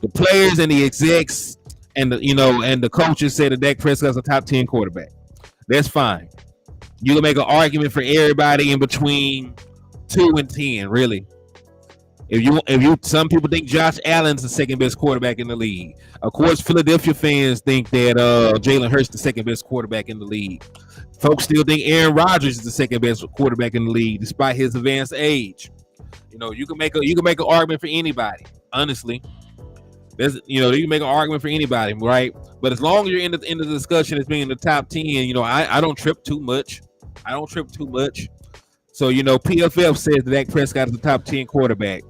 The players and the execs and the coaches said that Dak Prescott's a top 10 quarterback. That's fine. You can make an argument for everybody in between 2 and 10, really. If you, some people think Josh Allen's the second best quarterback in the league. Of course, Philadelphia fans think that Jalen Hurts the second best quarterback in the league. Folks still think Aaron Rodgers is the second best quarterback in the league, despite his advanced age. You know, you can make an argument for anybody. Honestly, you can make an argument for anybody, right? But as long as you're in the discussion as being in the top 10, you know, I don't trip too much. So, you know, PFF says that Dak Prescott is the top 10 quarterback.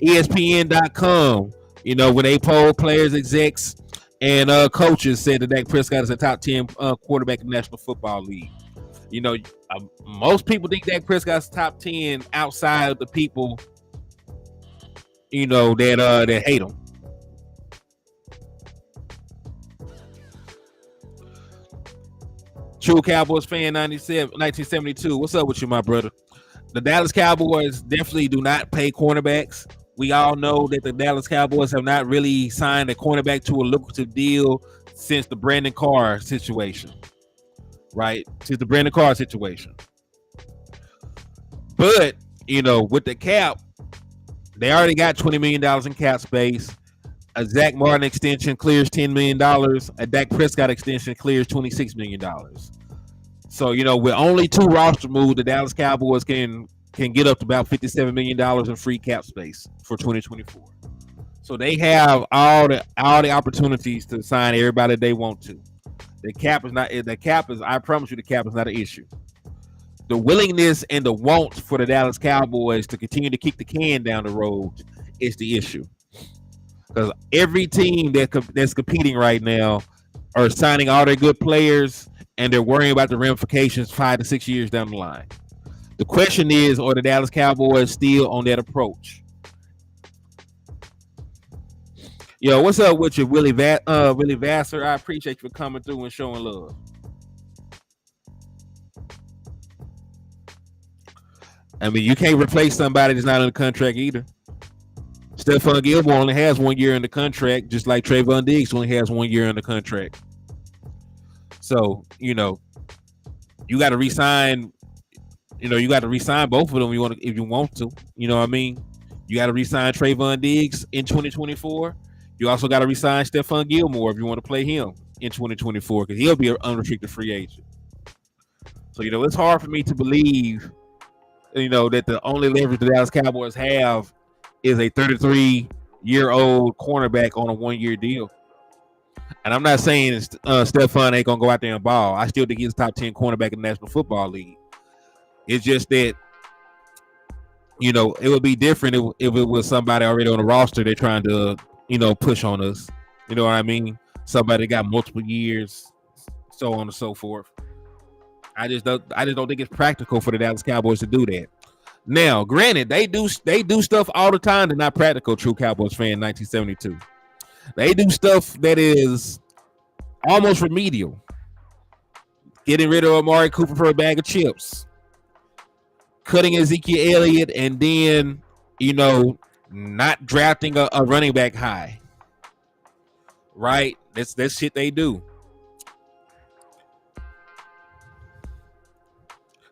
ESPN.com, you know, when they poll players, execs, and coaches, said that Dak Prescott is a top 10 quarterback in the National Football League. You know, most people think Dak Prescott's top 10 outside of the people, you know, that hate him. True Cowboys fan 1972. What's up with you, my brother? The Dallas Cowboys definitely do not pay cornerbacks. We all know that the Dallas Cowboys have not really signed a cornerback to a lucrative deal since the Brandon Carr situation, right? But, you know, with the cap, they already got $20 million in cap space. A Zach Martin extension clears $10 million. A Dak Prescott extension clears $26 million. So, you know, with only 2 roster moves, the Dallas Cowboys can get up to about $57 million in free cap space for 2024. So they have all the opportunities to sign everybody they want to. I promise you, the cap is not an issue. the willingness and the want for the Dallas Cowboys to continue to kick the can down the road is the issue. Because every team that's competing right now are signing all their good players, and they're worrying about the ramifications 5 to 6 years down the line. The question is, are the Dallas Cowboys still on that approach? Yo, what's up with you, Willie Vassar? I appreciate you for coming through and showing love. I mean, you can't replace somebody that's not in the contract either. Stephon Gilmore only has 1 year in the contract, just like Trayvon Diggs only has 1 year in the contract. So, you got to resign. You got to resign both of them if you want to. You know what I mean? You got to resign Trayvon Diggs in 2024. You also got to resign Stephon Gilmore if you want to play him in 2024, because he'll be an unrestricted free agent. So, it's hard for me to believe, that the only leverage the Dallas Cowboys have is a 33-year-old cornerback on a 1-year deal. And I'm not saying Stephon ain't going to go out there and ball. I still think he's a top 10 cornerback in the National Football League. It's just that, it would be different if it was somebody already on the roster they're trying to, push on us. You know what I mean? Somebody got multiple years, so on and so forth. I just don't think it's practical for the Dallas Cowboys to do that. Now, granted, they do stuff all the time that's not practical. True Cowboys fan, 1972. They do stuff that is almost remedial. Getting rid of Amari Cooper for a bag of chips, cutting Ezekiel Elliott, and then not drafting a running back high. Right? That's shit they do.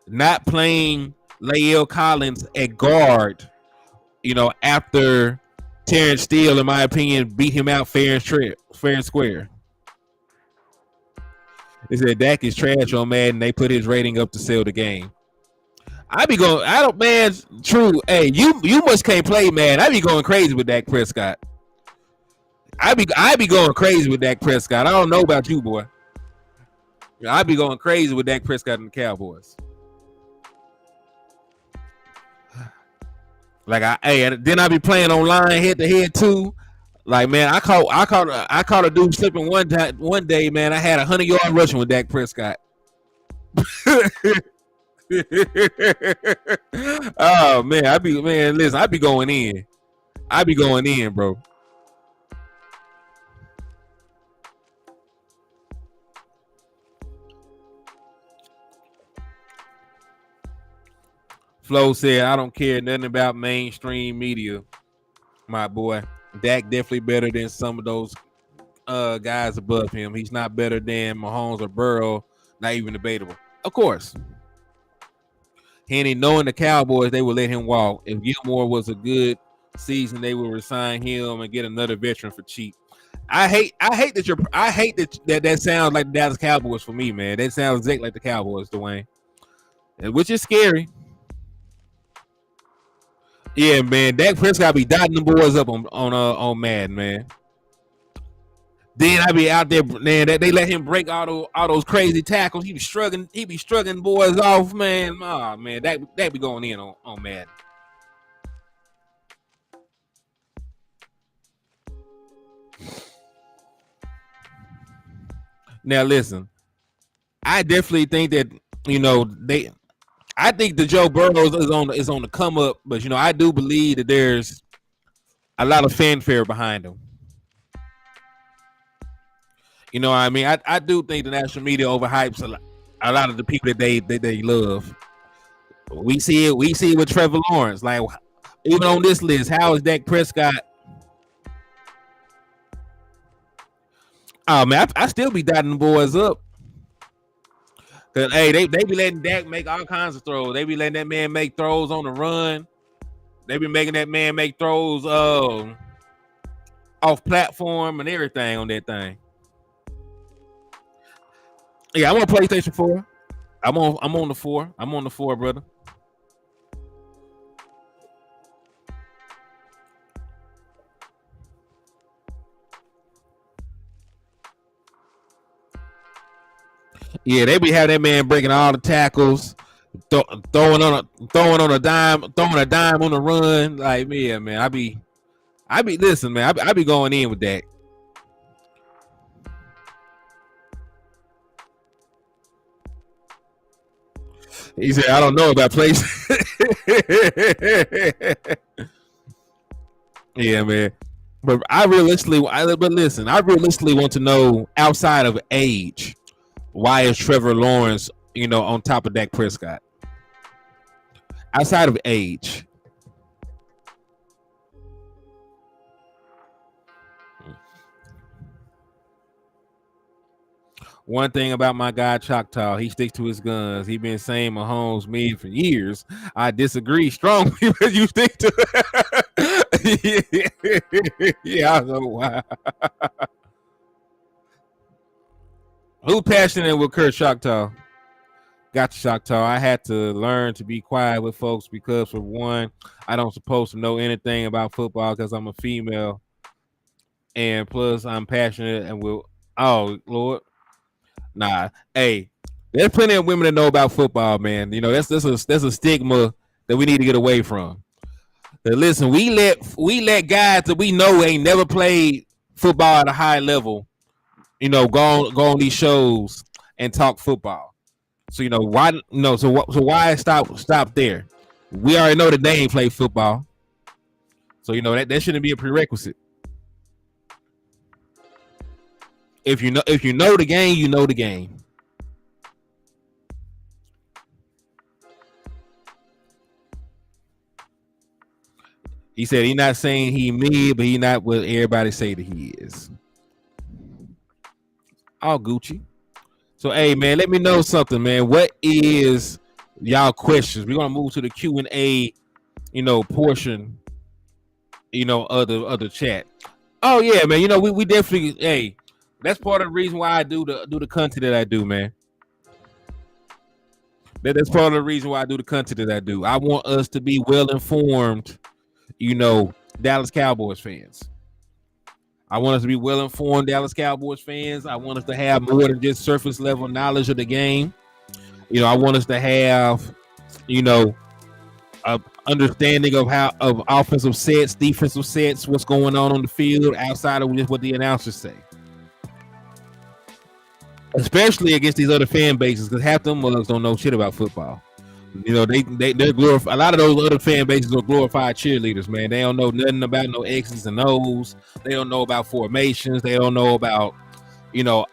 Not playing Lael Collins at guard, after Terrence Steele, in my opinion, beat him out fair and square. They said Dak is trash on Madden. They put his rating up to sell the game. True. Hey, you must can't play, man. I be going crazy with Dak Prescott. I be going crazy with Dak Prescott. I don't know about you, boy. I be going crazy with Dak Prescott and the Cowboys. Then I be playing online head to head too. Like, man, I caught a dude slipping one day, man. I had 100-yard rushing with Dak Prescott. Oh man, I be going in. I be going in, bro. Flo said, I don't care nothing about mainstream media, my boy. Dak definitely better than some of those guys above him. He's not better than Mahomes or Burrow, not even debatable. Of course. Henny, knowing the Cowboys, they would let him walk. If Gilmore was a good season, they would resign him and get another veteran for cheap. I hate that sounds like the Dallas Cowboys for me, man. That sounds exactly like the Cowboys, Dwayne. Which is scary. Yeah, man. Dak Prescott be dotting the boys up on Madden, man. Then I be out there, man. That they let him break all those crazy tackles. He be struggling boys off, man. Oh man, that be going in on Madden. Now listen, I definitely think that I think the Joe Burrow is on the come up, but I do believe that there's a lot of fanfare behind him. You know what I mean? I do think the national media overhypes a lot of the people that they love. We see it with Trevor Lawrence. Like, even on this list, how is Dak Prescott? Oh man, I still be dotting the boys up. Cause hey, they be letting Dak make all kinds of throws. They be letting that man make throws on the run. They be making that man make throws off platform and everything on that thing. Yeah, I'm on PlayStation 4. I'm on the 4. I'm on the 4, brother. Yeah, they be having that man breaking all the tackles. throwing a dime on the run. Like, man, I be listen, man. I be going in with that. He said, I don't know about place. Yeah, man. But listen, I realistically want to know outside of age, why is Trevor Lawrence, on top of Dak Prescott? Outside of age. One thing about my guy Choctaw, he sticks to his guns. He been saying Mahomes made for years. I disagree strongly, but you stick to it. Yeah, I don't know why. Who passionate with Kurt Choctaw? Got you, Choctaw. I had to learn to be quiet with folks because, for one, I don't supposed to know anything about football because I'm a female, and plus I'm passionate and will. Oh Lord, nah. Hey, there's plenty of women that know about football, man. That's a stigma that we need to get away from. But listen, we let guys that we know ain't never played football at a high level, go on these shows and talk football. So why no? So why stop there? We already know that they ain't play football, so that shouldn't be a prerequisite. If you know the game, you know the game. He said he not saying he mid, but he not what everybody say that he is. All Gucci. So hey man, let me know something, man. What is y'all questions? We're gonna move to the Q&A, portion, of the chat. Oh yeah, man. We definitely that's part of the reason why I do the content that I do, man. That's part of the reason why I do the content that I do. I want us to be well informed, Dallas Cowboys fans. I want us to be well informed Dallas Cowboys fans. I want us to have more than just surface level knowledge of the game. I want us to have, a understanding of offensive sets, defensive sets, what's going on the field outside of just what the announcers say. Especially against these other fan bases, because half them mugs don't know shit about football. They're glorified. A lot of those other fan bases are glorified cheerleaders, man. They don't know nothing about no X's and O's. They don't know about formations. They don't know about,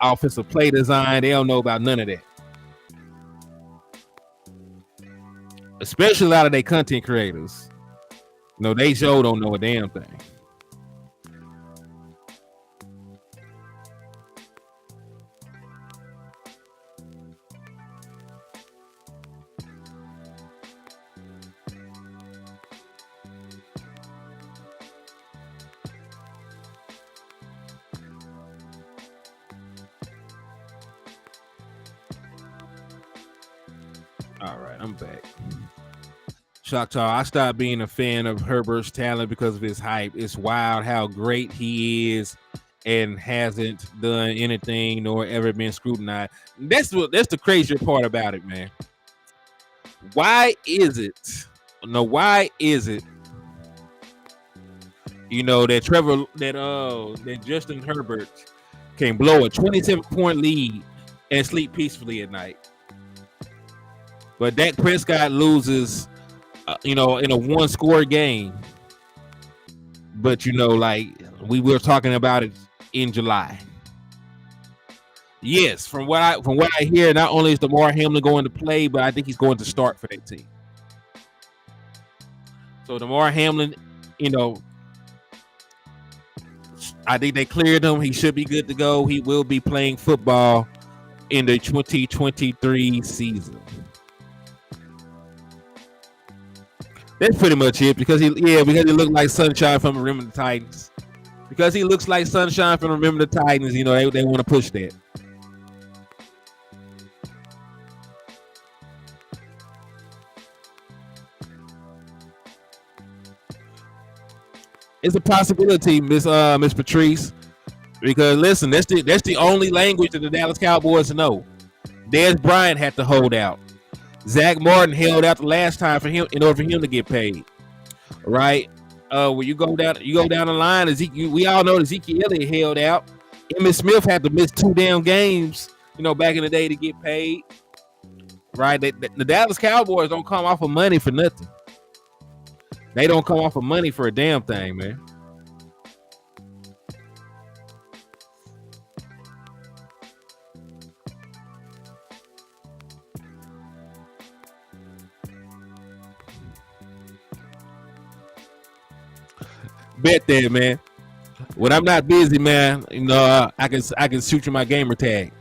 offensive play design. They don't know about none of that. Especially a lot of their content creators. They sure don't know a damn thing. All right, I'm back. Choctaw, I stopped being a fan of Herbert's talent because of his hype. It's wild how great he is and hasn't done anything nor ever been scrutinized. That's the crazier part about it, man. Why is it? No, why is it? That Justin Herbert can blow a 27-point lead and sleep peacefully at night. But Dak Prescott loses, in a one-score game. But like we were talking about it in July. Yes, from what I hear, not only is Damar Hamlin going to play, but I think he's going to start for that team. So Damar Hamlin, I think they cleared him. He should be good to go. He will be playing football in the 2023 season. That's pretty much it because he looked like Sunshine from Remember the Titans. Because he looks like Sunshine from Remember the Titans, they want to push that. It's a possibility, Miss Patrice. Because listen, that's the only language that the Dallas Cowboys know. Dez Bryant had to hold out. Zach Martin held out the last time for him in order for him to get paid. Right? When you go down the line, Ezekiel, we all know Ezekiel Elliott held out. Emmitt Smith had to miss 2 damn games, back in the day to get paid. Right? The Dallas Cowboys don't come off of money for nothing. They don't come off of money for a damn thing, man. Bet that, man. When I'm not busy, man, I can shoot you my gamer tag.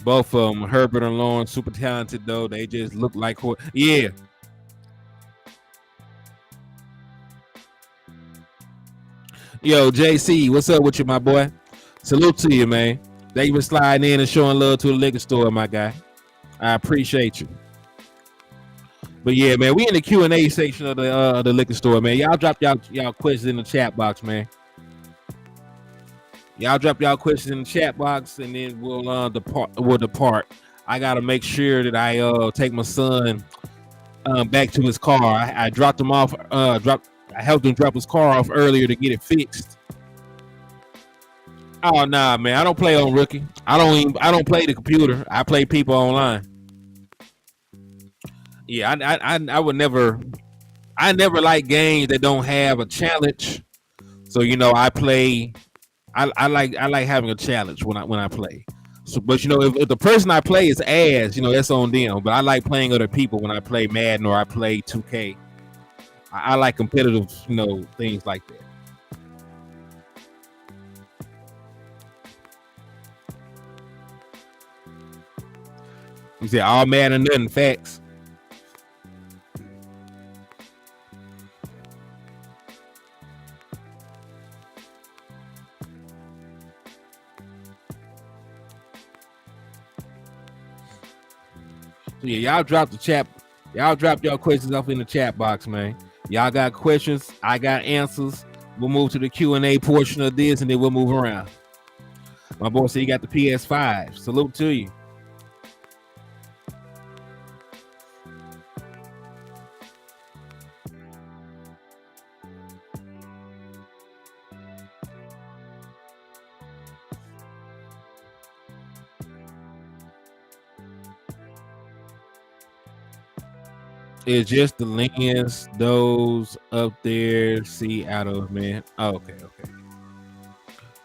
Both of them, Herbert and Lawrence, super talented though. They just look like yeah. Yo, JC, what's up with you, my boy? Salute to you, man. Thank you for sliding in and showing love to the liquor store, my guy. I appreciate you. But yeah, man, we in the Q&A section of the liquor store, man. Y'all drop y'all questions in the chat box, man. Y'all drop y'all questions in the chat box, and then we'll depart. I gotta make sure that I take my son back to his car. I dropped him off. I helped him drop his car off earlier to get it fixed. Oh nah, man, I don't play on Rookie. I don't play the computer. I play people online. Yeah, I would never. I never like games that don't have a challenge. So I play. I like having a challenge when I play. So, but if the person I play is ass, that's on them. But I like playing other people when I play Madden or I play 2K. I like competitive, things like that. You said all Madden and nothing facts. Yeah, y'all drop the chat. Y'all drop y'all questions off in the chat box, man. Y'all got questions. I got answers. We'll move to the Q&A portion of this, and then we'll move around. My boy said you got the PS5. Salute to you. It's just the lens, those up there see out of, man. Oh, okay.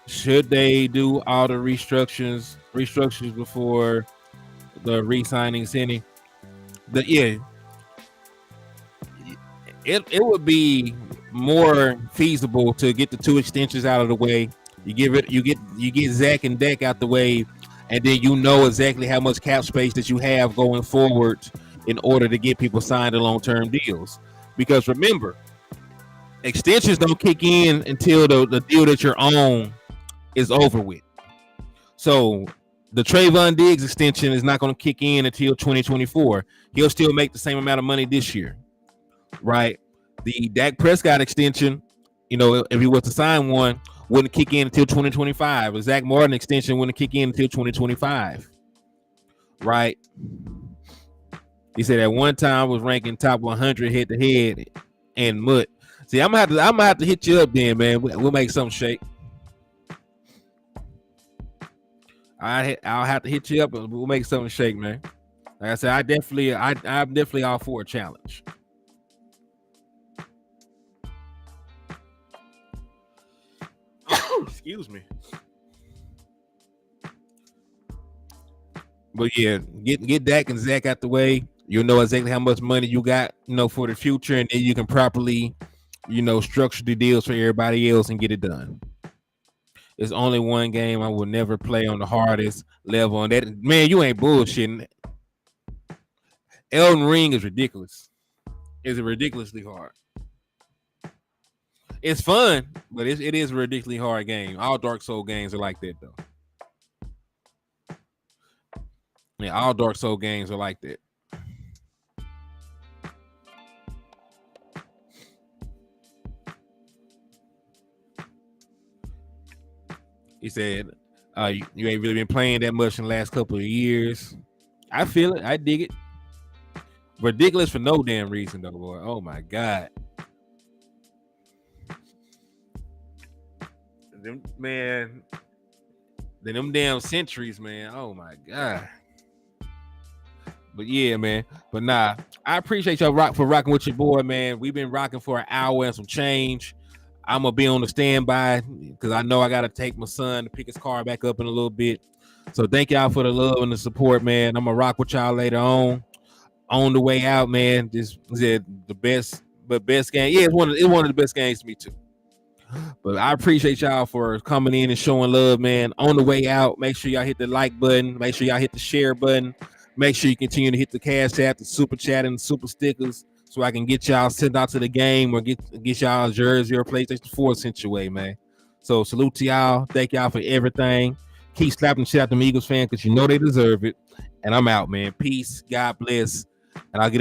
Should they do all the restructures before the re-signing Henny? It would be more feasible to get the 2 extensions out of the way. You get Zach and Deck out the way, and then exactly how much cap space that you have going forward in order to get people signed to long-term deals. Because remember, extensions don't kick in until the deal that you're on is over with. So the Trayvon Diggs extension is not going to kick in until 2024. He'll still make the same amount of money this year, right? The Dak Prescott extension, if he was to sign one, wouldn't kick in until 2025. The Zach Martin extension wouldn't kick in until 2025, right? He said at one time was ranking top 100 head to head and Mutt. See, I'm gonna have to hit you up then, man. We'll make something shake. I'll have to hit you up and we'll make something shake, man. Like I said, I'm definitely all for a challenge. Excuse me. But yeah, get Dak and Zach out the way. You'll know exactly how much money you got, for the future, and then you can properly, structure the deals for everybody else and get it done. There's only one game I will never play on the hardest level. And that, man, you ain't bullshitting. Elden Ring is ridiculous. It's ridiculously hard. It's fun, but it is a ridiculously hard game. All Dark Soul games are like that, though. Yeah, all Dark Soul games are like that. He said, you ain't really been playing that much in the last couple of years. I feel it. I dig it. Ridiculous for no damn reason, though, boy. Oh, my God. Man, them damn centuries, man. Oh, my God. But yeah, man. But nah, I appreciate y'all for rocking with your boy, man. We've been rocking for an hour and some change. I'm gonna be on the standby because I know I gotta take my son to pick his car back up in a little bit. So thank y'all for the love and the support, man. I'm gonna rock with y'all later on. On the way out, man. This is the best game. Yeah, it's one of the best games to me too. But I appreciate y'all for coming in and showing love, man. On the way out, make sure y'all hit the like button. Make sure y'all hit the share button. Make sure you continue to hit the cash app, the super chat, and the super stickers, so I can get y'all sent out to the game or get y'all a jersey or PlayStation 4 sent your way, man. So salute to y'all. Thank y'all for everything. Keep slapping shit out the Eagles fans because you know they deserve it. And I'm out, man. Peace. God bless. And I'll get it.